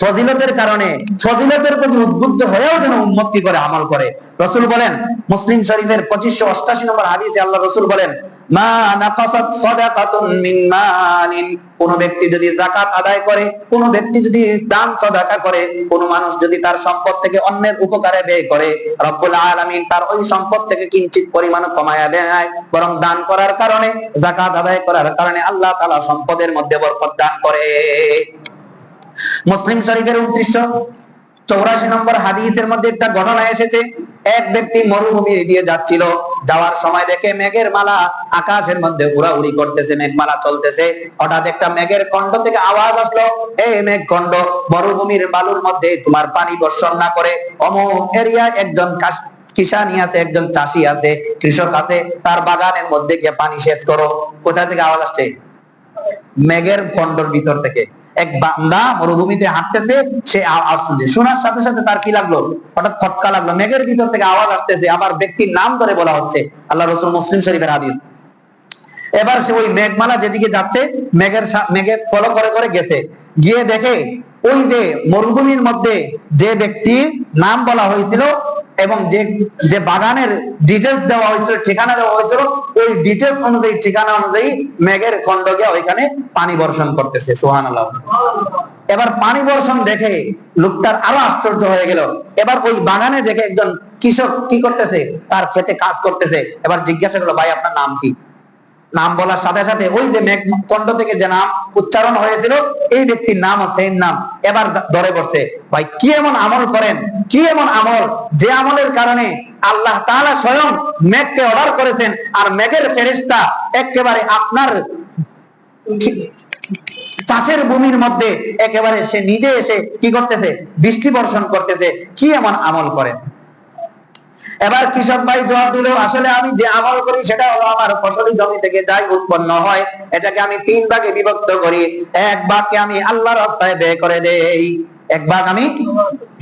A: ফজিলতের কারণে, ফজিলতের প্রতি উদ্বুদ্ধ হয়েও যেন উম্মত কি করে আমল করে। রাসূল বলেন, মুসলিম শরীফের 2588 নম্বর হাদিসে আল্লাহ রাসূল বলেন, মা নাকাসাত সাদাকাতুন মিন মালিন। কোন ব্যক্তি যদি যাকাত আদায় করে, কোন ব্যক্তি যদি দান সাদাকা করে, কোন মানুষ যদি তার সম্পদ থেকে অন্যের উপকারে ব্যয় করে, রব্বুল আলামিন তার ওই সম্পদ থেকে কিঞ্চিত পরিমাণ কমায়া দেয়। বরং দান করার কারণে, যাকাত আদায় করার কারণে আল্লাহ তাআলা সম্পদের মধ্যে বরকত দান করে। মুসলিম শরীফের 2984 নম্বর হাদিসের মধ্যে একটা ঘটনা এসেছে। এক ব্যক্তি মরুভূমি দিয়ে যাচ্ছিল, যাওয়ার সময় দেখে মেঘের মালা আকাশের মধ্যে উড়াউড়ি করতেছে, মেঘমালা চলতেছে। হঠাৎ একটা মেঘের খণ্ড থেকে আওয়াজ আসলো, এই মেঘ খণ্ড, মরুভূমির বালুর মধ্যে তোমার পানি বর্ষণ না করে অমুক এরিয়া একজন কিষানি আছে, একজন চাষী আছে, কৃষক আছে, তার বাগানের মধ্যে গিয়ে পানি সেচ করো। কোথা থেকে আওয়াজ আসছে? মেঘের খণ্ডর ভিতর থেকে। এক বান্দা মরুভূমিতে হাঁটতেছে, সে আওয়াজ শুনছে। শোনার সাথে সাথে তার কি লাগলো? হঠাৎ খটকা লাগলো, মেঘের ভিতর থেকে আওয়াজ আসতেছে, আবার ব্যক্তির নাম ধরে বলা হচ্ছে। আল্লাহ রাসূল, মুসলিম শরীফের হাদিস। এবার সে ওই মেঘমালা যেদিকে যাচ্ছে, মেঘে ফলো করে করে গেছে, গিয়ে দেখে ওই যে মরুভূমির মধ্যে যে ব্যক্তির নাম বলা হয়েছিল এবং যে বাগানের ডিটেলস দেওয়া হয়েছিল, ঠিকানা দেওয়া হয়েছিল, ওই ডিটেলস অনুযায়ী, ঠিকানা অনুযায়ী মেঘের খণ্ড গিয়ে ওইখানে পানি বর্ষণ করতেছে। সুবহানাল্লাহ। এবার পানি বর্ষণ দেখে লোকটার আরো আশ্চর্য হয়ে গেল। এবার ওই বাগানে দেখে একজন কৃষক কি করতেছে, তার খেতে কাজ করতেছে। এবার জিজ্ঞাসা করলো, ভাই আপনার নাম কি? নাম বলার সাথে সাথে ওই যে মেঘ খণ্ড থেকে যে নাম উচ্চারণ হয়েছিল, এই ব্যক্তির নাম ও সেম নাম। এবার ধরে পড়ছে, ভাই কি এমন আমল করেন, কি এমন আমল, যে আমলের কারণে আল্লাহ তাআলা স্বয়ং মেঘকে অর্ডার করেছেন, আর মেঘের ফেরেশতা একেবারে আপনার চাষের ভূমির মধ্যে একেবারে সে নিজে এসে কি করতেছে? বৃষ্টি বর্ষণ করতেছে। কি এমন আমল করেন? এবার কৃষক ভাই জবাব দিল, আসলে আমি যে আমল করি সেটা হলো আমার ফসলি জমি থেকে যাই উৎপন্ন হয়, এটাকে আমি 3 ভাগে বিভক্ত করি। 1 ভাগকে আমি আল্লাহর রাস্তায় ব্যয় করে দেই, 1 ভাগ আমি।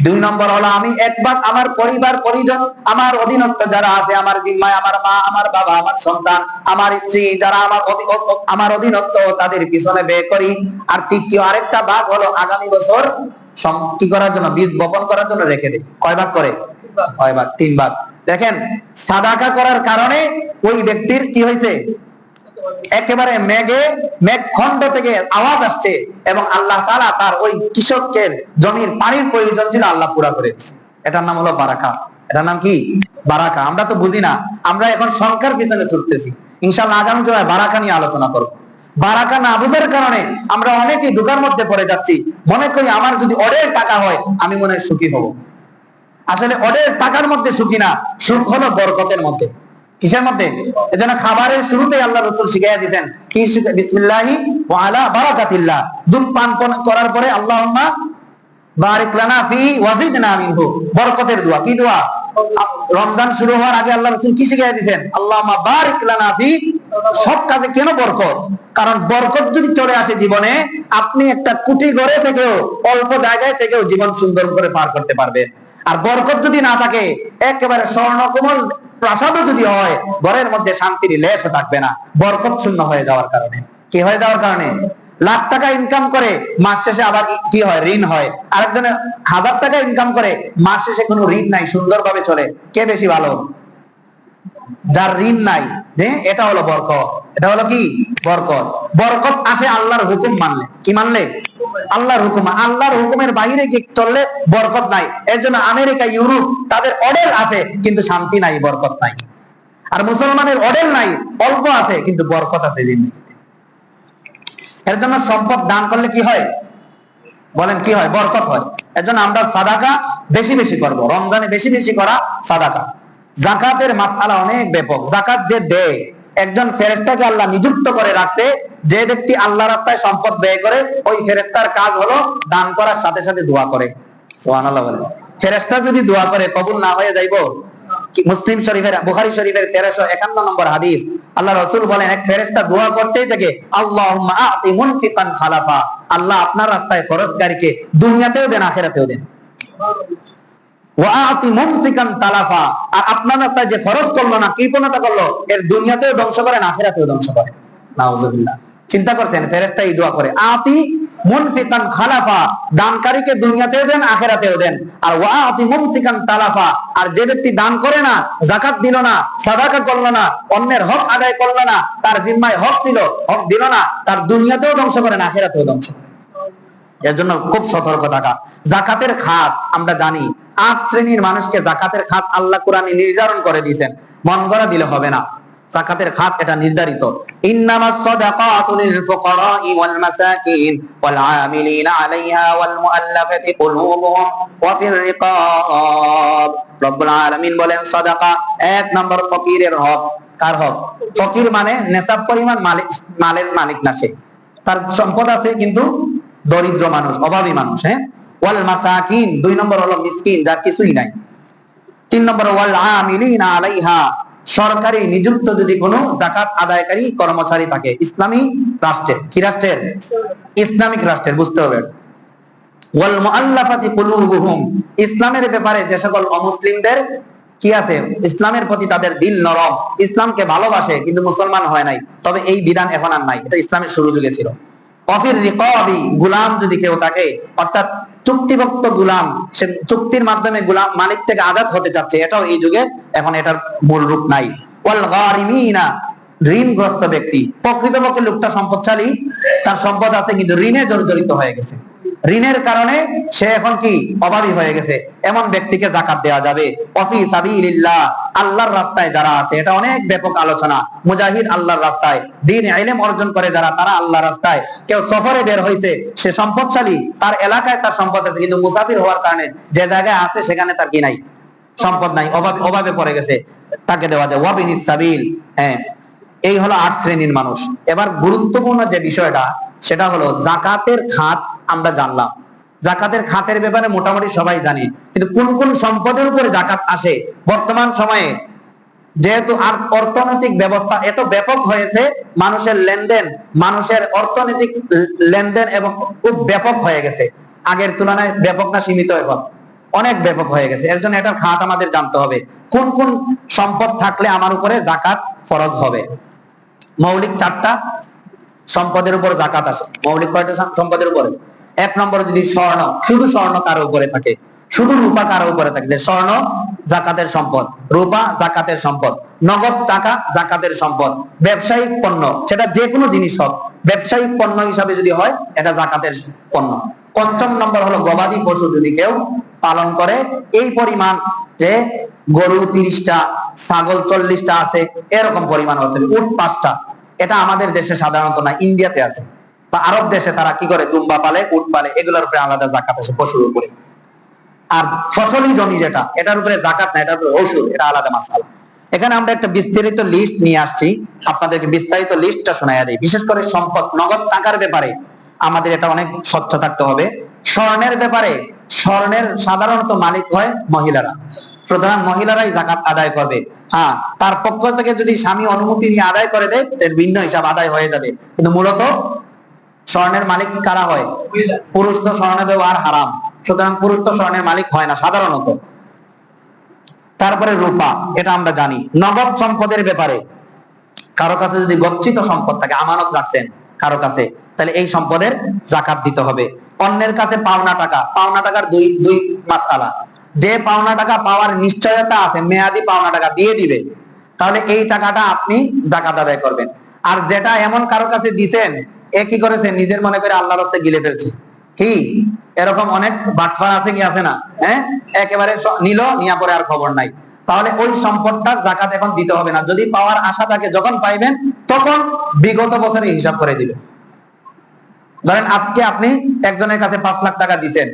A: 2 নম্বর হলো আমি 1 ভাগ আমার পরিবার পরিজন, আমার অধীনস্থ যারা আছে, আমার জিম্মায়, আমার মা, আমার বাবা, আমার সন্তান, আমার স্ত্রী, যারা আমার অধীনস্থ, তাদের পিছনে ব্যয় করি। আর তৃতীয় আরেকটা ভাগ হলো আগামী বছর কি করার জন্য, বীজ বপন করার জন্য রেখে দেই। কয় ভাগ করে? 3 ভাগ। দেখেন, সাদাকা করার কারণে ওই ব্যক্তির কি হয়েছে? একেবারে মেঘ খণ্ড থেকে আওয়াজ আসছে এবং আল্লাহ তাআলা তার ওই কৃষকের জমির পানির প্রয়োজন ছিল, আল্লাহ পুরা করে দিয়েছে। এটার নাম হলো বারাকা। এটার নাম কি? বারাকা। আমরা তো বুঝি না, আমরা এখন সংখ্যার পিছনে ছুটতেছি। ইনশাআল্লাহ আগামী জুমায় বারাকা নিয়ে আলোচনা করব। বারাকা না বুঝার কারণে আমরা অনেকেই ধোঁকার মধ্যে পড়ে যাচ্ছি, মনে করি আমার যদি অনেক টাকা হয় আমি মনে হয় সুখী হব। আসলে অনেক টাকার মধ্যে সুখী না, সুখ হলো বরকতের মধ্যে। কিসের মধ্যে? এজন্য খাবারের শুরুতেই আল্লাহ রাসূল শিখিয়ে দিয়েছেন কি, বিসমিল্লাহি ওয়া আলা বারাকাতিল্লাহ। দুধ পান করার পরে আল্লাহুম্মা বারিক লানা ফি ওয়াজিদনা মিনহু, বরকতের দোয়া। কি দোয়া? রমজান শুরু হওয়ার আগে আল্লাহ রাসূল কি শিখিয়ে দিয়েছেন? আল্লাহুম্মা বারিক লানা ফি। সব কাজে কেন বরকত? কারণ বরকত যদি চলে আসে জীবনে, আপনি একটা কুটি ঘরে থেকেও, অল্প জায়গায় থেকেও জীবন সুন্দর করে পার করতে পারবেন। আর বরকত যদি না থাকে, একেবারে স্বর্ণকমল প্রাসাদও যদি হয়, ঘরের মধ্যে শান্তির লেশও থাকবে না, বরকত শূন্য হয়ে যাওয়ার কারণে। কি হয়ে যাওয়ার কারণে? লাখ টাকা ইনকাম করে মাস শেষে আবার কি হয়? ঋণ হয়। আরেকজনে 1000 টাকা ইনকাম করে মাস শেষে কোনো ঋণ নাই, সুন্দরভাবে চলে। কে বেশি ভালো? যার ঋণ নাই। যে এটা হলো বরকত। এটা হলো কি? বরকত। বরকত আসে আল্লাহর হুকুম মানলে। কি মানলে? আল্লাহর হুকুম। আল্লাহর হুকুমের বাইরে কি চললে বরকত নাই। এর জন্য আমেরিকা, ইউরোপ তাদের অর্ডার আছে কিন্তু শান্তি নাই, বরকত নাই। আর মুসলমানের অর্ডার নাই, অল্প আছে কিন্তু বরকত আছে জিন্দেগিতে। এর জন্য সম্পদ দান করলে কি হয়? বলেন কি হয়? বরকত হয়। এর জন্য আমরা সাদাকা বেশি বেশি করব। রমজানে বেশি বেশি করা সাদাকা। যাকাতের মাসআলা অনেক ব্যাপক। যাকাত যে দেয়, একজন ফেরেশতাকে আল্লাহ নিযুক্ত করে রাখছে, যে ব্যক্তি আল্লাহর রাস্তায় সম্পদ ব্যয় করে, ওই ফেরেশতার কাজ হলো দান করার সাথে সাথে দোয়া করে। সুবহানাল্লাহ বলেন। ফেরেশতা যদি দোয়া করে কবুল না হয়ে যাইবো? মুসলিম শরীফের, বুখারী শরীফের 1351 নম্বর হাদিস, আল্লাহ রাসূল বলেন এক ফেরেশতা দোয়া করতেই থাকে, আল্লাহুম্মা আতি মুনফিকান খালাফা, আল্লাহ আপনার রাস্তায় খরচকারীকে দুনিয়াতেও দেন, আখিরাতেও দেন। ওয়া আতি মুমসিকান তালাফা, আর আপনার রাস্তায় যে খরচ করলো না, কৃপণতা করলো, এর দুনিয়াতেও ধ্বংস করেন, আখিরাতেও ধ্বংস করেন। নাউজুবিল্লাহ। চিন্তা করছেন, ফেরেশতা এই দোয়া করে। আতি মুনফিকান খালাফা, দানকারীকে দুনিয়াতেও দেন, আখিরাতেও দেন। আর ওয়া আতি মুমসিকান তালাফা, আর যে ব্যক্তি দান করে না, যাকাত দিল না, সাদাকা করলো না, অন্যের হক আদায় করলো না, তার জিম্মায় হক ছিল, হক দিল না, তার দুনিয়াতেও ধ্বংস করেন, আখিরাতেও ধ্বংস করেন। এর জন্য খুব সতর্ক থাকা। যাকাতের খাত আমরা জানি, 8 শ্রেণীর মানুষকে যাকাতের খাত আল্লাহ কোরআনে নির্ধারণ করে দিয়েছেন, মন গড়া দিলে হবে না। যাকাতের খাত এটা নির্ধারিত। ইন্নামাস সাদাকাতু লিল ফুকারাই ওয়াল মাসাকিন ওয়াল আমিলিনা আলাইহা ওয়াল মুআল্লাফাতি কুলুবুহুম ওয়া ফির রিকাব। রব্বুল আলামিন বলেন সাদাকা 1 নম্বর ফকিরের হক। কার হক? ফকির মানে নেশাব পরিমাণ মালের মালিক না, সে তার সম্পদ আছে কিন্তু দরিদ্র মানুষ, অভাবী মানুষ। হ্যাঁ। ওয়াল মাসাকিন 2 নম্বর হলো মিসকিন, যার কিছুই নাই। 3 নম্বর ওয়াল আমিলিনা আলাইহা, সরকারি নিযুক্ত যদি কোনো যাকাত আদায়কারী কর্মচারী থাকে ইসলামী রাষ্ট্রের। কি রাষ্ট্রের? ইসলামিক রাষ্ট্রের, বুঝতে হবে। ওয়াল মুআল্লাফাতি কুলুবুহুম, ইসলামের ব্যাপারে যে সকল অমুসলিমদের কি আছে, ইসলামের প্রতি তাদের দিল নরম, ইসলামকে ভালোবাসে কিন্তু মুসলমান হয় নাই, তবে এই বিধান এখন আর নাই, এটা ইসলামের শুরু যুগে ছিল। অফির রিকাবি, গোলাম যদি কেউ থাকে, অর্থাৎ চুক্তিভুক্ত গোলাম, সে চুক্তির মাধ্যমে গোলাম মালিক থেকে আজাদ হতে চাচ্ছে, এটাও এই যুগে এখন এটার মূল রূপ নাই। ওয়াল গারিমিনা, ঋণগ্রস্ত ব্যক্তি, প্রকৃতপক্ষে লোকটা সম্পদশালী, তার সম্পদ আছে কিন্তু ঋণে জর্জরিত হয়ে গেছে, ঋণের কারণে সে এখন কি অভাবী হয়ে গেছে, এমন ব্যক্তিকে যাকাত দেওয়া যাবে। ওয়াফি সাবিলিল্লাহ, আল্লাহর রাস্তায় যারা আছে, এটা অনেক ব্যাপক আলোচনা। মুজাহিদ আল্লাহর রাস্তায়, দ্বীন ইলম অর্জন করে যারা, তারা আল্লাহর রাস্তায়। কেউ সফরে বের হইছে, সে সম্পদশালী, তার এলাকায় তার সম্পদ আছে কিন্তু মুসাফির হওয়ার কারণে যে জায়গায় আছে সেখানে তার কি নাই, সম্পদ নাই, অভাবে পড়ে গেছে, তাকে দেওয়া যায়। ওয়াবিনিস সাবিল। হ্যাঁ, এই হলো 8 শ্রেণীর মানুষ। এবার গুরুত্বপূর্ণ যে বিষয়টা, সেটা হলো যাকাতের খাত। আমরা জানলাম যাকাতের খাতের ব্যাপারে মোটামুটি সবাই জানি, কিন্তু কোন কোন সম্পদের উপরে যাকাত আসে বর্তমান সময়ে, যেহেতু আর অর্থনৈতিক ব্যবস্থা এত ব্যাপক হয়েছে, মানুষের লেনদেন, মানুষের অর্থনৈতিক লেনদেন এবং খুব ব্যাপক হয়ে গেছে। আগের তুলনায় ব্যাপক না সীমিত, এখন অনেক ব্যাপক হয়ে গেছে। এর জন্য এটার খাত আমাদের জানতে হবে, কোন কোন সম্পদ থাকলে আমার উপরে যাকাত ফরজ হবে। মৌলিক 4টা সম্পদের উপর যাকাত আসে। মৌলিক কয়টা সম্পদের উপরে? 1 নম্বর, যদি স্বর্ণ, শুধু স্বর্ণ কারো উপরে থাকে, শুধু রূপা কারো উপরে থাকে, স্বর্ণ জাকাতের সম্পদ, রূপা জাকাতের সম্পদ, নগদ টাকা জাকাতের সম্পদ, ব্যবসায়িক পণ্য, সেটা যে কোনো জিনিস হোক, ব্যবসায়িক পণ্য হিসাবে যদি হয় এটা জাকাতের পণ্য। 5ম নম্বর হলো গবাদি পশু যদি কেউ পালন করে, এই পরিমাণ, যে গরু 30টা, ছাগল 40টা আছে, এরকম পরিমাণ হতে হবে। উট 5টা, এটা আমাদের দেশে সাধারণত না, ইন্ডিয়াতে আছে বা আরব দেশে তারা কি করে, দুম্বা পালে, উট পালে, এগুলোর উপরে আলাদা জাকাত আছে পশুর উপরে। আর ফসলি জমি যেটা, এটার উপরে জাকাত না, এটার উপরে ওষুধ, এটা আলাদা মাসালা। এখানে আমরা একটা বিস্তারিত লিস্ট নিয়ে আসছি, আপনাদেরকে বিস্তারিত লিস্টটা শোনাইয়া দিই। বিশেষ করে সম্পদ, নগদ টাকার ব্যাপারে আমাদের এটা অনেক স্বচ্ছ থাকতে হবে। স্বর্ণের ব্যাপারে, স্বর্ণের সাধারণত মালিক হয় মহিলারা, সুতরাং মহিলারাই জাকাত আদায় করবে। হ্যাঁ, তার পক্ষ থেকে যদি স্বামী অনুমতি নিয়ে আদায় করে দেয়, এর ভিন্ন হিসাব আদায় হয়ে যাবে, কিন্তু মূলত স্বর্ণের মালিক কারা হয়? পুরুষ। তো স্বর্ণের ব্যবহার হারাম, সুতরাং পুরুষ তো স্বর্ণের মালিক হয় না সাধারণত। তারপরে রূপা, এটা আমরা জানি। নগদ সম্পদের ব্যাপারে কারো কাছে যদি গচ্ছিত সম্পদ থাকে, আমানত রাখছেন কারো কাছে, তাহলে এই সম্পদের জাকাত দিতে হবে। অন্যের কাছে পাওনা টাকা, পাওনা টাকার দুই মাসআলা। যে পাওনা টাকা পাওয়ার নিশ্চয়তা আছে, মেয়াদি পাওনা টাকা দিয়ে দিবে, তাহলে এই টাকাটা আপনি জাকাত আদায় করবেন। আর যেটা এমন কারো কাছে দিবেন, এ কি করেছে, নিজের মনে করে আল্লাহর রাস্তায় গিলে ফেলছে, কি এরকম অনেক বাটফার আছে কি আছে না? হ্যাঁ, একেবারে নিল, নিয়া পরে আর খবর নাই, তাহলে ওই সম্পদটার জাকাত এখন দিতে হবে না। যদি পাওয়ার আশা থাকে, যখন পাইবেন তখন বিগত বছরে হিসাব করে দিবেন। ধরেন আজকে আপনি একজনের কাছে 5 লাখ টাকা দিচ্ছেন,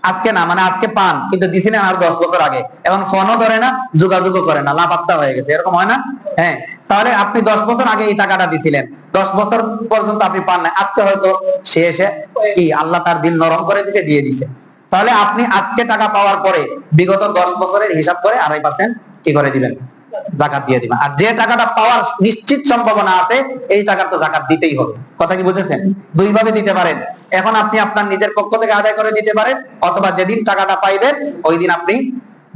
A: আজকে না, মানে আজকে পান, কিন্তু দিছিলেন আর 10 বছর আগে, এখন ফোনও ধরে না, যোগাযোগও করে না, লাপাত্তা হয়ে গেছে, এরকম হয় না? হ্যাঁ, তাহলে আপনি 10 বছর আগে এই টাকাটা দিছিলেন, 10 বছর পর্যন্ত আপনি পান না, আজকে হয়তো সে এসে কি আল্লাহ তার দিল নরম করে দিছে, দিয়ে দিছে, তাহলে আপনি আজকে টাকা পাওয়ার পরে বিগত 10 বছরের হিসাব করে 2.5% কি করে দিবেন, জাকাত দিয়ে দিবেন। আর যে টাকাটা পাওয়ার নিশ্চিত সম্ভাবনা আছে, এই টাকার তো জাকাত দিতেই হবে। কথা কি বুঝেছেন? দুই ভাবে দিতে পারেন। এখন আপনি আপনার নিজের পক্ষ থেকে আদায় করে দিতে পারেন, অথবা যেদিন টাকাটা পাইবেন ওই দিন আপনি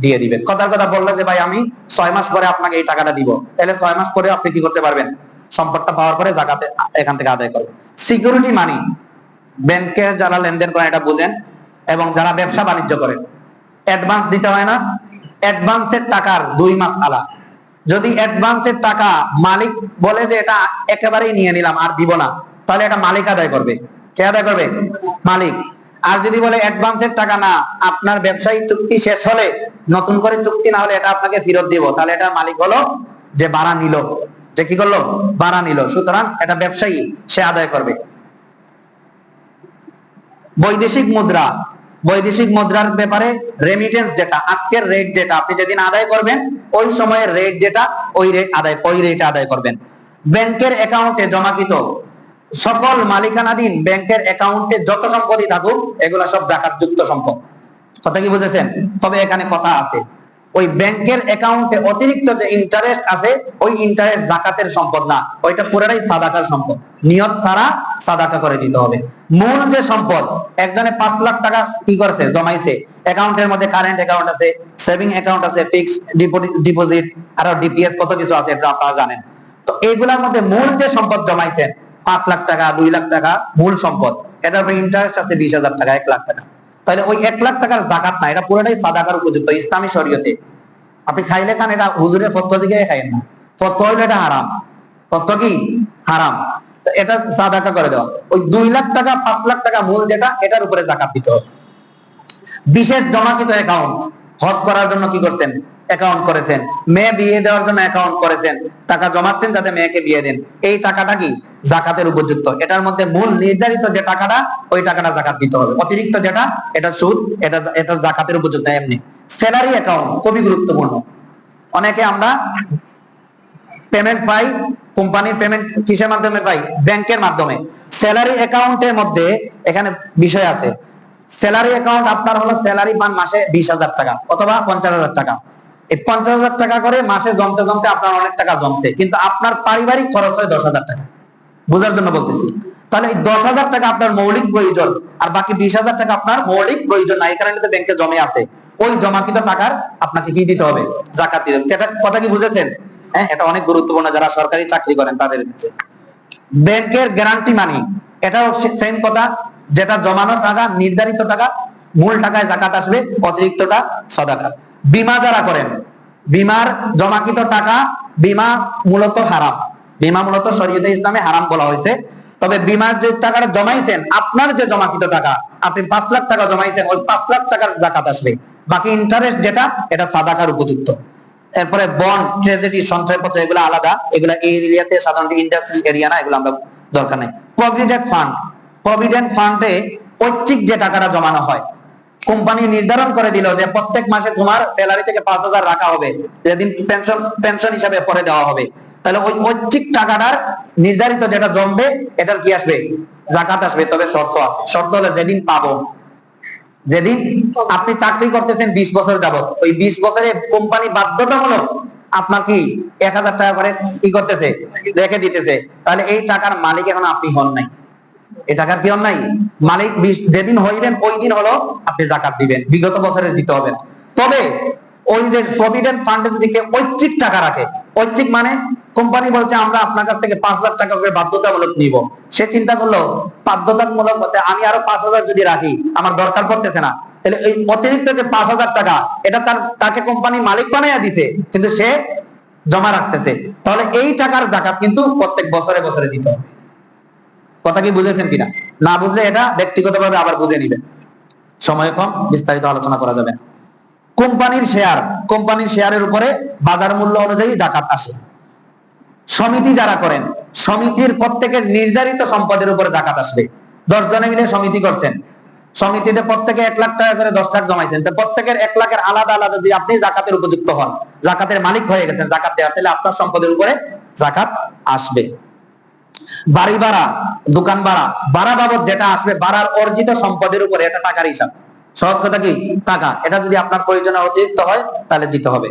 A: দিয়ে দিবেন। কথার কথা বললো যে ভাই আমি 6 মাস পরে আপনাকে এই টাকাটা দিব, তাহলে 6 মাস পরে আপনি কি করতে পারবেন, সম্পদটা পাওয়ার পরে জাকাত এখান থেকে আদায় করবেন। সিকিউরিটি মানি, ব্যাংকে যারা লেনদেন করেন এটা বুঝেন, এবং যারা ব্যবসা বাণিজ্য করেন, অ্যাডভান্স দিতে হয় না? অ্যাডভান্সের টাকার 2 মাস আলা। যদি অ্যাডভান্সের টাকা মালিক বলে যে এটা একেবারেই নিয়ে নিলাম আর দিব না, তাহলে এটা মালিক আদায় করবে। কে আদায় করবে? মালিক। আর যদি বলে অ্যাডভান্সের টাকা না, আপনার ব্যবসায়িক চুক্তি শেষ হলে, নতুন করে চুক্তি না হলে এটা আপনাকে ফেরত দিব, তাহলে এটা মালিক হলো যে ভাড়া নিল, যে কি করলো, ভাড়া নিল, সুতরাং এটা ব্যবসায়ী, সে আদায় করবে। বৈদেশিক মুদ্রা, বৈদেশিক মুদ্রার ব্যাপারে রেমিটেন্স যেটা, আজকের রেট যেটা, আপনি যেদিন আদায় করবেন ওই সময়ের রেট যেটা, ওই রেট আদায় করবেন। ব্যাংকের অ্যাকাউন্টে জমাকৃত সকল মালিকানাধীন ব্যাংকের অ্যাকাউন্টে যত সম্পত্তি থাকুক, এগুলা সব জাকাতযুক্ত সম্পদ। কথা কি বুঝেছেন? তবে এখানে কথা আছে, ওই ব্যাংকের অ্যাকাউন্টে অতিরিক্ত যে ইন্টারেস্ট আছে, ওই ইন্টারেস্ট জাকাতের সম্পদ না, ওইটা পুরোটাই সাদাকার সম্পদ। নিয়ত ছাড়া সাদাকা করে দিতে হবে। মূল যে সম্পদ, একজনে 5 লাখ টাকা কি করছে, জমাইছে, অ্যাকাউন্টের মধ্যে কারেন্ট অ্যাকাউন্ট আছে, সেভিং অ্যাকাউন্ট আছে, ফিক্সড ডিপোজিট, আর ডিপিএস কত কিছু আছে, এটা আপনারা জানেন। তো এইগুলোর মধ্যে মূল যে সম্পদ জমাইছেন, 5 লাখ টাকা, 2 লাখ টাকা মূল সম্পদ, এটার উপরে ইন্টারেস্ট আছে 20,000 টাকা, 1 লাখ টাকা, তাহলে ওই 1 লাখ টাকার জাকাত না, এটা পুরোটাই সাদাকার উপযুক্ত ইসলামী শরীয়তে। আপনি খাইলে খান, এটা হুজুরের ফতোয়া দিকে খাইেন না, ফতোয়া হইলে এটা হারাম, ফতোয়া কি হারাম, তো এটা সাদাকা করে দেওয়া। ওই 2 লাখ টাকা, 5 লাখ টাকা মূল যেটা, এটার উপরে জাকাত দিতে হবে। বিশেষ জমাকৃত অ্যাকাউন্ট, হজ করার জন্য কি করছেন, অ্যাকাউন্ট করেছেন, মেয়ে বিয়ে দেওয়ার জন্য অ্যাকাউন্ট করেছেন, টাকা জমাচ্ছেন যাতে মেয়েকে বিয়ে দেন, এই টাকাটা কি জাকাতের উপযুক্ত। এটার মধ্যে মূল নির্ধারিত যে টাকাটা, ওই টাকাটা জাকাত দিতে হবে। অতিরিক্ত যেটা, এটা সুদ, এটা জাকাতের উপযুক্ত। এমনি স্যালারি অ্যাকাউন্ট খুবই গুরুত্বপূর্ণ। অনেকে আমরা পেমেন্ট পাই, কোম্পানির পেমেন্ট কিসের মাধ্যমে পাই, ব্যাংকের মাধ্যমে। স্যালারি অ্যাকাউন্টের মধ্যে এখানে বিষয় আছে। স্যালারি অ্যাকাউন্ট আপনার হলো, স্যালারি পান মাসে 20,000 টাকা অথবা 50,000 টাকা, এই 50,000 টাকা করে মাসে জমতে জমতে আপনার অনেক টাকা জমছে, কিন্তু আপনার পারিবারিক খরচ হয় 10,000 টাকা। বোঝার জন্য বলতেছি, তাহলে এই 10,000 টাকা আপনার মৌলিক প্রয়োজন, আর বাকি 20,000 টাকা আপনার মৌলিক প্রয়োজন না, এই কারণে তো ব্যাংকে জমে আছে। ওই জমাকৃত টাকার আপনাকে কি দিতে হবে, জাকাত দিতে হবে। এটা কথা কি বুঝেছেন? হ্যাঁ, এটা অনেক গুরুত্বপূর্ণ যারা সরকারি চাকরি করেন তাদের ক্ষেত্রে। ব্যাংকের গ্যারান্টি মানি, এটাও সেম কথা, যেটা জমানো টাকা, নির্ধারিত টাকা, মূল টাকায় জাকাত আসবে, অতিরিক্তটা সাদাকা। বীমা যারা করেন, বীমার জমাকৃত টাকা, বীমা মূলত হারাম, বীমা মূলত শরীয়তে ইসলামে হারাম বলা হয়েছে। তবে বীমার যে টাকাটা জমাইছেন, আপনার যে জমাকৃত টাকা, আপনি 5 লাখ টাকা জমাইছেন, ওই 5 লাখ টাকার জাকাত আসবে। বাকি ইন্টারেস্ট যেটা, এটা সাদাকার উপযুক্ত। এরপরে বন্ড, ট্রেজারি, সঞ্চয়পত্র, এগুলো আলাদা, এগুলো এই এরিয়াতে সাধারণত ইন্ডাস্ট্রিয়াল এরিয়া না, এগুলো আমরা দরকার নাই। প্রভিডেন্ট ফান্ড, প্রভিডেন্ট ফান্ডে ঐচ্ছিক যে টাকাটা জমানো হয়, কোম্পানি নির্ধারণ করে দিল যে প্রত্যেক মাসে তোমার স্যালারি থেকে 5,000 রাখা হবে, যেদিন পেনশন হিসাবে পরে দেওয়া হবে, তাহলে ওই ঐচ্ছিক টাকাটার নির্ধারিত যেটা জমবে এটার কি আসবে? জাকাত আসবে। তবে শর্ত আছে, শর্ত হলো যেদিন পাবো, যেদিন আপনি চাকরি করতেছেন 20 বছর যাবত, ওই 20 বছরে কোম্পানি বাধ্যতামূলক আপনার কি 1,000 টাকা করে কি করতেছে? রেখে দিতেছে, তাহলে এই টাকার মালিক এখন আপনি হন নাই, এই টাকার কি হন নাই? মালিক যেদিন হইবেন ওই দিন হলো আপনি জাকাত দিবেন, বিগত বছরে দিতে হবে না। তবে ওই যে প্রভিডেন্ট ফান্ডে যদি কেউ ঐচ্ছিক টাকা রাখে, ঐচ্ছিক মানে কোম্পানি বলছে আমরা আপনার কাছ থেকে 5 লাখ টাকা করে বাধ্যতামূলক নিব, সে চিন্তা করলো বাধ্যতামূলক বলতে আমি আরো 5,000 যদি রাখি আমার দরকার পড়তেছে না, তাহলে এই অতিরিক্ত যে 5,000 টাকা এটা তাকে কোম্পানি মালিক বানাইয়া দিছে, কিন্তু সে জমা রাখতেছে, তাহলে এই টাকার জাকাত কিন্তু প্রত্যেক বছরে বছরে দিতে হবে। কথা কি বুঝেছেন কিনা? না বুঝলে এটা ব্যক্তিগতভাবে আবার বুঝে নিবেন, সময় কম, বিস্তারিত আলোচনা করা যাবে না। কোম্পানির শেয়ার, কোম্পানির শেয়ারের উপরে বাজার মূল্য অনুযায়ী জাকাত আসে। সমিতি যারা করেন, সমিতির প্রত্যেকের নির্ধারিত সম্পদের উপরে জাকাত আসবে। 10 জনে মিলে সমিতি করছেন, সমিতিতে প্রত্যেকে 1 লাখ টাকা করে 10 লাখ জমাইছেন, তো প্রত্যেকের 1 লাখের আলাদা আলাদা যদি আপনি জাকাতের উপযুক্ত হন, জাকাতের মালিক হয়ে গেছেন জাকাত দেওয়ার, তাহলে আপনার সম্পদের উপরে জাকাত আসবে। বাড়ি ভাড়া, দোকান ভাড়া, ভাড়া বাবদ যেটা আসবে, ভাড়ার অর্জিত সম্পদের উপরে, এটা টাকার হিসাব, সহজ কথা কি টাকা, এটা যদি আপনার প্রয়োজনে অতিরিক্ত হয় তাহলে দিতে হবে।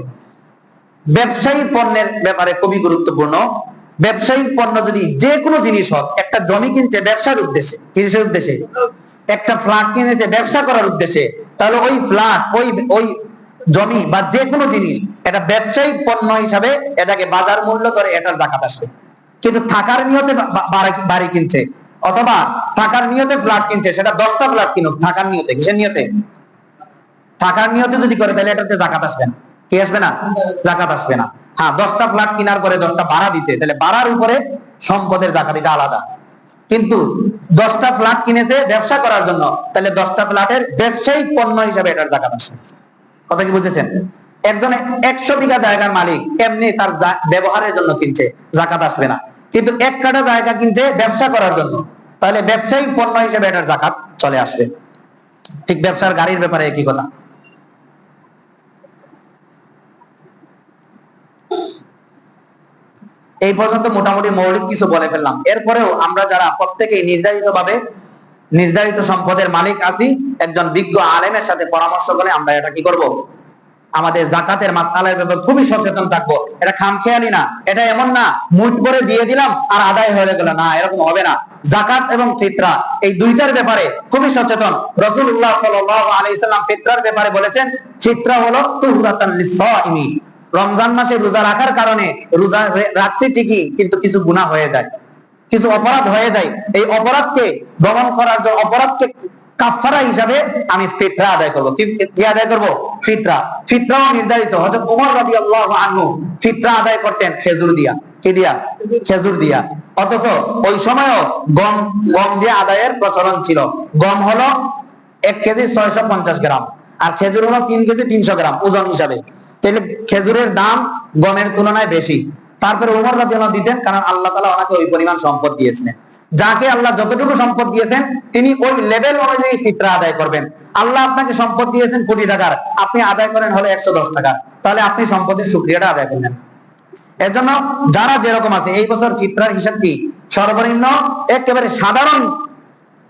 A: ব্যবসায়ী পণ্যের ব্যাপারে খুবই গুরুত্বপূর্ণ, ব্যবসায়িক পণ্য যদি যে কোনো জিনিস হোক, একটা জমি কিনছে ব্যবসার উদ্দেশ্যে, কিসের উদ্দেশ্যে? একটা ফ্ল্যাট কিনেছে ব্যবসা করার উদ্দেশ্যে, তাহলে ওই ফ্ল্যাট, ওই জমি বা যে কোনো জিনিস এটা ব্যবসায়িক পণ্য হিসাবে এটাকে বাজার মূল্য ধরে এটার জাকাত আসবে। কিন্তু থাকার নিয়তে বাড়ি কিনছে অথবা থাকার নিয়তে ফ্ল্যাট কিনছে, সেটা 10টা ফ্ল্যাট কিনুক, থাকার নিয়তে, কিসের নিয়তে? থাকার নিয়তে যদি করে তাহলে এটাতে জাকাত আসবে না। কি আসবে না? জাকাত আসবে না। হ্যাঁ, 10টা ফ্ল্যাট কেনার পরে 10টা ভাড়া দিছে, তাহলে ভাড়ার উপরে সম্পদের জাকাত, এটা আলাদা। কিন্তু 10টা ফ্ল্যাট কিনেছে ব্যবসা করার জন্য, তাহলে 10টা ফ্ল্যাটের ব্যবসায়িক পণ্য হিসাবে এটার জাকাত আসবে। কথা কি বুঝেছেন? একজনে 100 বিঘা জায়গার মালিক, এমনি তার ব্যবহারের জন্য কিনছে, জাকাত আসবে না। কিন্তু 1 কাঠা জায়গা কিনছে ব্যবসা করার জন্য, তাহলে ব্যবসায়িক পণ্য হিসেবে এটার জাকাত চলে আসবে। ঠিক ব্যবসার গাড়ির ব্যাপারে একই কথা। এই পর্যন্ত মোটামুটি মৌলিক কিছু বলে ফেললাম। এরপরেও আমরা যারা প্রত্যেকেই নির্ধারিত সম্পদের মালিক আছি, একজন বিজ্ঞ আলেমের সাথে পরামর্শ করে আমরা এটা কি করব? আমাদের জাকাতের মাসআলার ব্যাপারে খুবই সচেতন থাকবো। এটা খামখেয়ালি না, এটা এমন না মুঠ করে দিয়ে দিলাম আর আদায় হয়ে গেল, না, এরকম হবে না। জাকাত এবং ফিতরা এই দুইটার ব্যাপারে খুবই সচেতন। রাসূলুল্লাহ সাল্লাল্লাহু আলাইহি সাল্লাম ফিতরার ব্যাপারে বলেছেন, ফিতরা হলো তুহরাতান লিস-সাইমি, রমজান মাসে রোজা রাখার কারণে রোজা রাখছি ঠিকই, কিন্তু কিছু গুনাহ হয়ে যায়, কিছু অপরাধ হয়ে যায়, এই অপরাধকে দমন করার জন্য, অপরাধকে কাফারা হিসাবে আমি ফিতরা আদায় করব। কি আদায় করব? ফিতরা। ফিতরাও নির্ধারিত। হযরত ওমর রাদিয়াল্লাহু আনহু ফিতরা আদায় করতেন খেজুর দিয়া। কি দিয়া? খেজুর দিয়া। অথচ ওই সময়ও গম দিয়ে আদায়ের প্রচলন ছিল। গম হলো 1 কেজি 650 গ্রাম, আর খেজুর হলো 3 কেজি 300 গ্রাম ওজন হিসাবে। তাহলে খেজুরের দাম গমের তুলনায় বেশি। তারপরে ওমর রাদিয়াল্লাহু দিতেন, কারণ আল্লাহ তাআলা ওনাকে ওই পরিমাণ সম্পদ দিয়েছিলেন। যাকে আল্লাহ যতটুকু সম্পদ দিয়েছেন তিনি ওই লেভেল অনুযায়ী ফিতরা আদায় করবেন। আল্লাহ আপনাকে সম্পদ দিয়েছেন কোটি টাকার, আপনি আদায় করেন হলো 110 টাকা, তাহলে আপনি সম্পদের শুকরিয়াটা আদায় করলেন। এর জন্য যারা যেরকম আছে, এই বছর ফিতরার হিসাব কি? সর্বনিম্ন একেবারে সাধারণ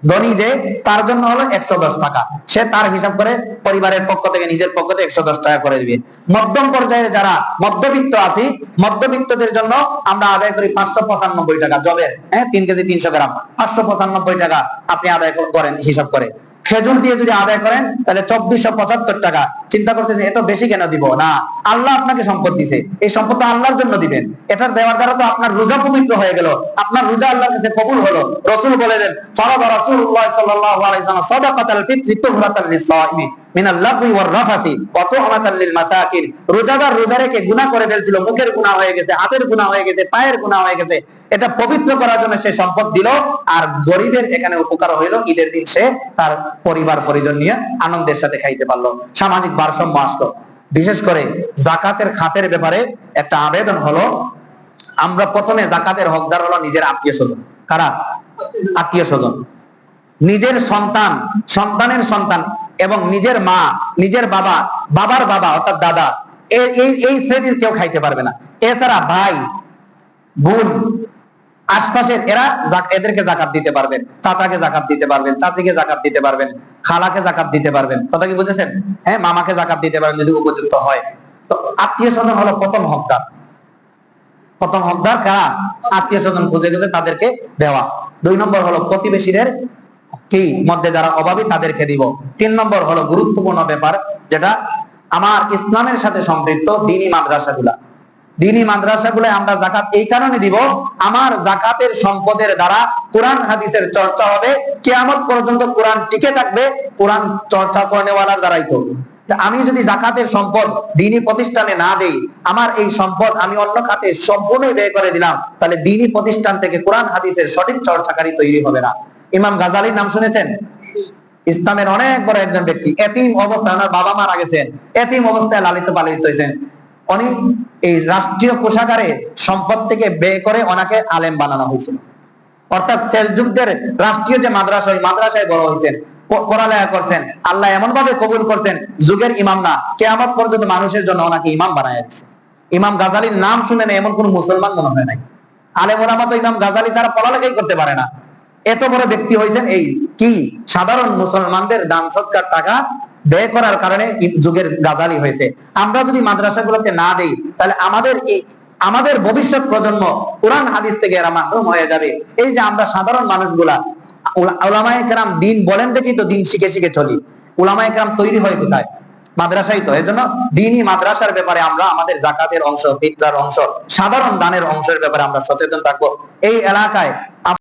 A: ধনী যে, তার জন্য হলো 110 টাকা, সে তার হিসাব করে পরিবারের পক্ষ থেকে, নিজের পক্ষ থেকে 110 টাকা করে দিবে। মধ্যম পর্যায়ে যারা মধ্যবিত্ত আছি, মধ্যবিত্তদের জন্য আমরা আদায় করি 595 টাকা জবের, 3 কেজি 300 গ্রাম, 595 টাকা আপনি আদায় করেন হিসাব করে। খেজুর দিয়ে যদি আদায় করেন তাহলে 2475 টাকা। চিন্তা করতেছেন এত বেশি কেন দিব? না, আল্লাহ আপনাকে সম্পদ দিয়েছে, এই সম্পদ তো আল্লাহর জন্য দিবেন। এটার দেওয়ার দ্বারা তো আপনার রোজা পবিত্র হয়ে গেল, আপনার রোজা আল্লাহর কাছে কবুল হলো। রাসূল বলেন, ফারাদা রাসূলুল্লাহ সাল্লাল্লাহু আলাইহি ওয়াসাল্লাম সাদাকাতাল ফিতরি তুহরাতাল লিস-সাইমি মিনাল লাগwi ওয়ার রাফাসি ওয়া তুহরাতাল লিল মাসাকিন। রোজাদার রোজা রেখে গুনাহ করে ফেলছিল, মুখের গুনাহ হয়ে গেছে, হাতের গুনাহ হয়ে গেছে, পায়ের গুনাহ হয়ে গেছে, এটা পবিত্র করার জন্য সে সম্পদ দিল। আর গরিবের এখানে উপকার হইল, ঈদের দিন সে তার পরিবার পরিজন নিয়ে আনন্দের সাথে খাইতে পারলো, সামাজিক ভারসাম্য আসলো। বিশেষ করে জাকাতের খাতের ব্যাপারে একটা আবেদন হলো, আমরা প্রথমে জাকাতের হকদার হলো নিজের আত্মীয় স্বজন। কারা? আত্মীয় স্বজন। নিজের সন্তান, সন্তানের সন্তান এবং নিজের মা, নিজের বাবা, বাবার বাবা অর্থাৎ দাদা, এই শ্রেণীর কেউ খাইতে পারবে না। এছাড়া ভাই, বোন, আশপাশের এরা এদেরকে জাকাত দিতে পারবেন। চাচাকে জাকাত দিতে পারবেন, চাচিকে জাকাত দিতে পারবেন, খালাকে জাকাত দিতে পারবেন। কথা কি বুঝেছেন? হ্যাঁ, মামাকে জাকাত দিতে পারবেন যদি উপযুক্ত হয়। তো আত্মীয় স্বজন হলো প্রথম হকদার। প্রথম হকদার কারা? আত্মীয় স্বজন খুঁজে গেছে তাদেরকে দেওয়া। 2 নম্বর হলো প্রতিবেশীদের কি মধ্যে যারা অভাবী তাদেরকে দিব। 3 নম্বর হলো গুরুত্বপূর্ণ ব্যাপার, যেটা আমার ইসলামের সাথে সম্পৃক্ত, দ্বীনি মাদ্রাসাগুলা। দ্বীনি মাদ্রাসাগুলোয় আমরা জাকাত এই কারণে দিব, আমার জাকাতের সম্পদের দ্বারা কোরআন হাদিসের চর্চা হবে, কিয়ামত পর্যন্ত কোরআন টিকে থাকবে কোরআন চর্চা করেওয়ালার দ্বারাই। তো আমি যদি জাকাতের সম্পদ দ্বীনি প্রতিষ্ঠানে না দেই, আমার এই সম্পদ আমি অন্য খাতে সম্পূর্ণ ব্যয় করে দিলাম, তাহলে দ্বীনি প্রতিষ্ঠান থেকে কোরআন হাদিসের সঠিক চর্চাকারী তৈরি হবে না। ইমাম গাজালির নাম শুনেছেন? ইসলামের অনেক বড় একজন ব্যক্তি। এতিম অবস্থায়, ওনার বাবা মারা গেছেন, এতিম অবস্থায় লালিত পালিত হয়েছেন। উনি এই রাষ্ট্রীয় কোষাগারে সম্পদ থেকে ব্যয় করে ওনাকে আলেম বানানো হয়েছিল। অর্থাৎ সেলজুকদের রাষ্ট্রীয় যে মাদ্রাসা, ওই মাদ্রাসায় বড় হয়েছেন, পড়ালেখা করছেন, আল্লাহ এমন ভাবে কবুল করছেন, যুগের ইমাম না, কিয়ামত পর্যন্ত মানুষের জন্য ওনাকে ইমাম বানায় দিয়েছে। ইমাম গাজালির নাম শুনে না এমন কোন মুসলমান মনে হয় নাই। আলেম ওলামা তো ইমাম গাজালি ছাড়া পড়ালেখাই করতে পারে না। এত বড় ব্যক্তি হয়েছেন, এই কি সাধারণ মুসলমানদের দান সৎকার টাকা ব্যয় করার কারণে যুগের গাজালি হয়েছে। আমরা যদি মাদ্রাসাগুলোকে না দেই, তাহলে আমাদের ভবিষ্যৎ প্রজন্ম কোরআন হাদিস থেকে এরা মাহরুম হয়ে যাবে। এই যে আমরা সাধারণ মানুষগুলা, উলামায়ে কেরাম দিন বলেন দেখি তো দিন শিখে শিখে চলি। উলামায়ে কেরাম তৈরি হয় কোথায়? মাদ্রাসাই তো। এজন্য দ্বীনি মাদ্রাসার ব্যাপারে আমরা আমাদের জাকাতের অংশ, ফিতরার অংশ, সাধারণ দানের অংশের ব্যাপারে আমরা সচেতন থাকবো। এই এলাকায়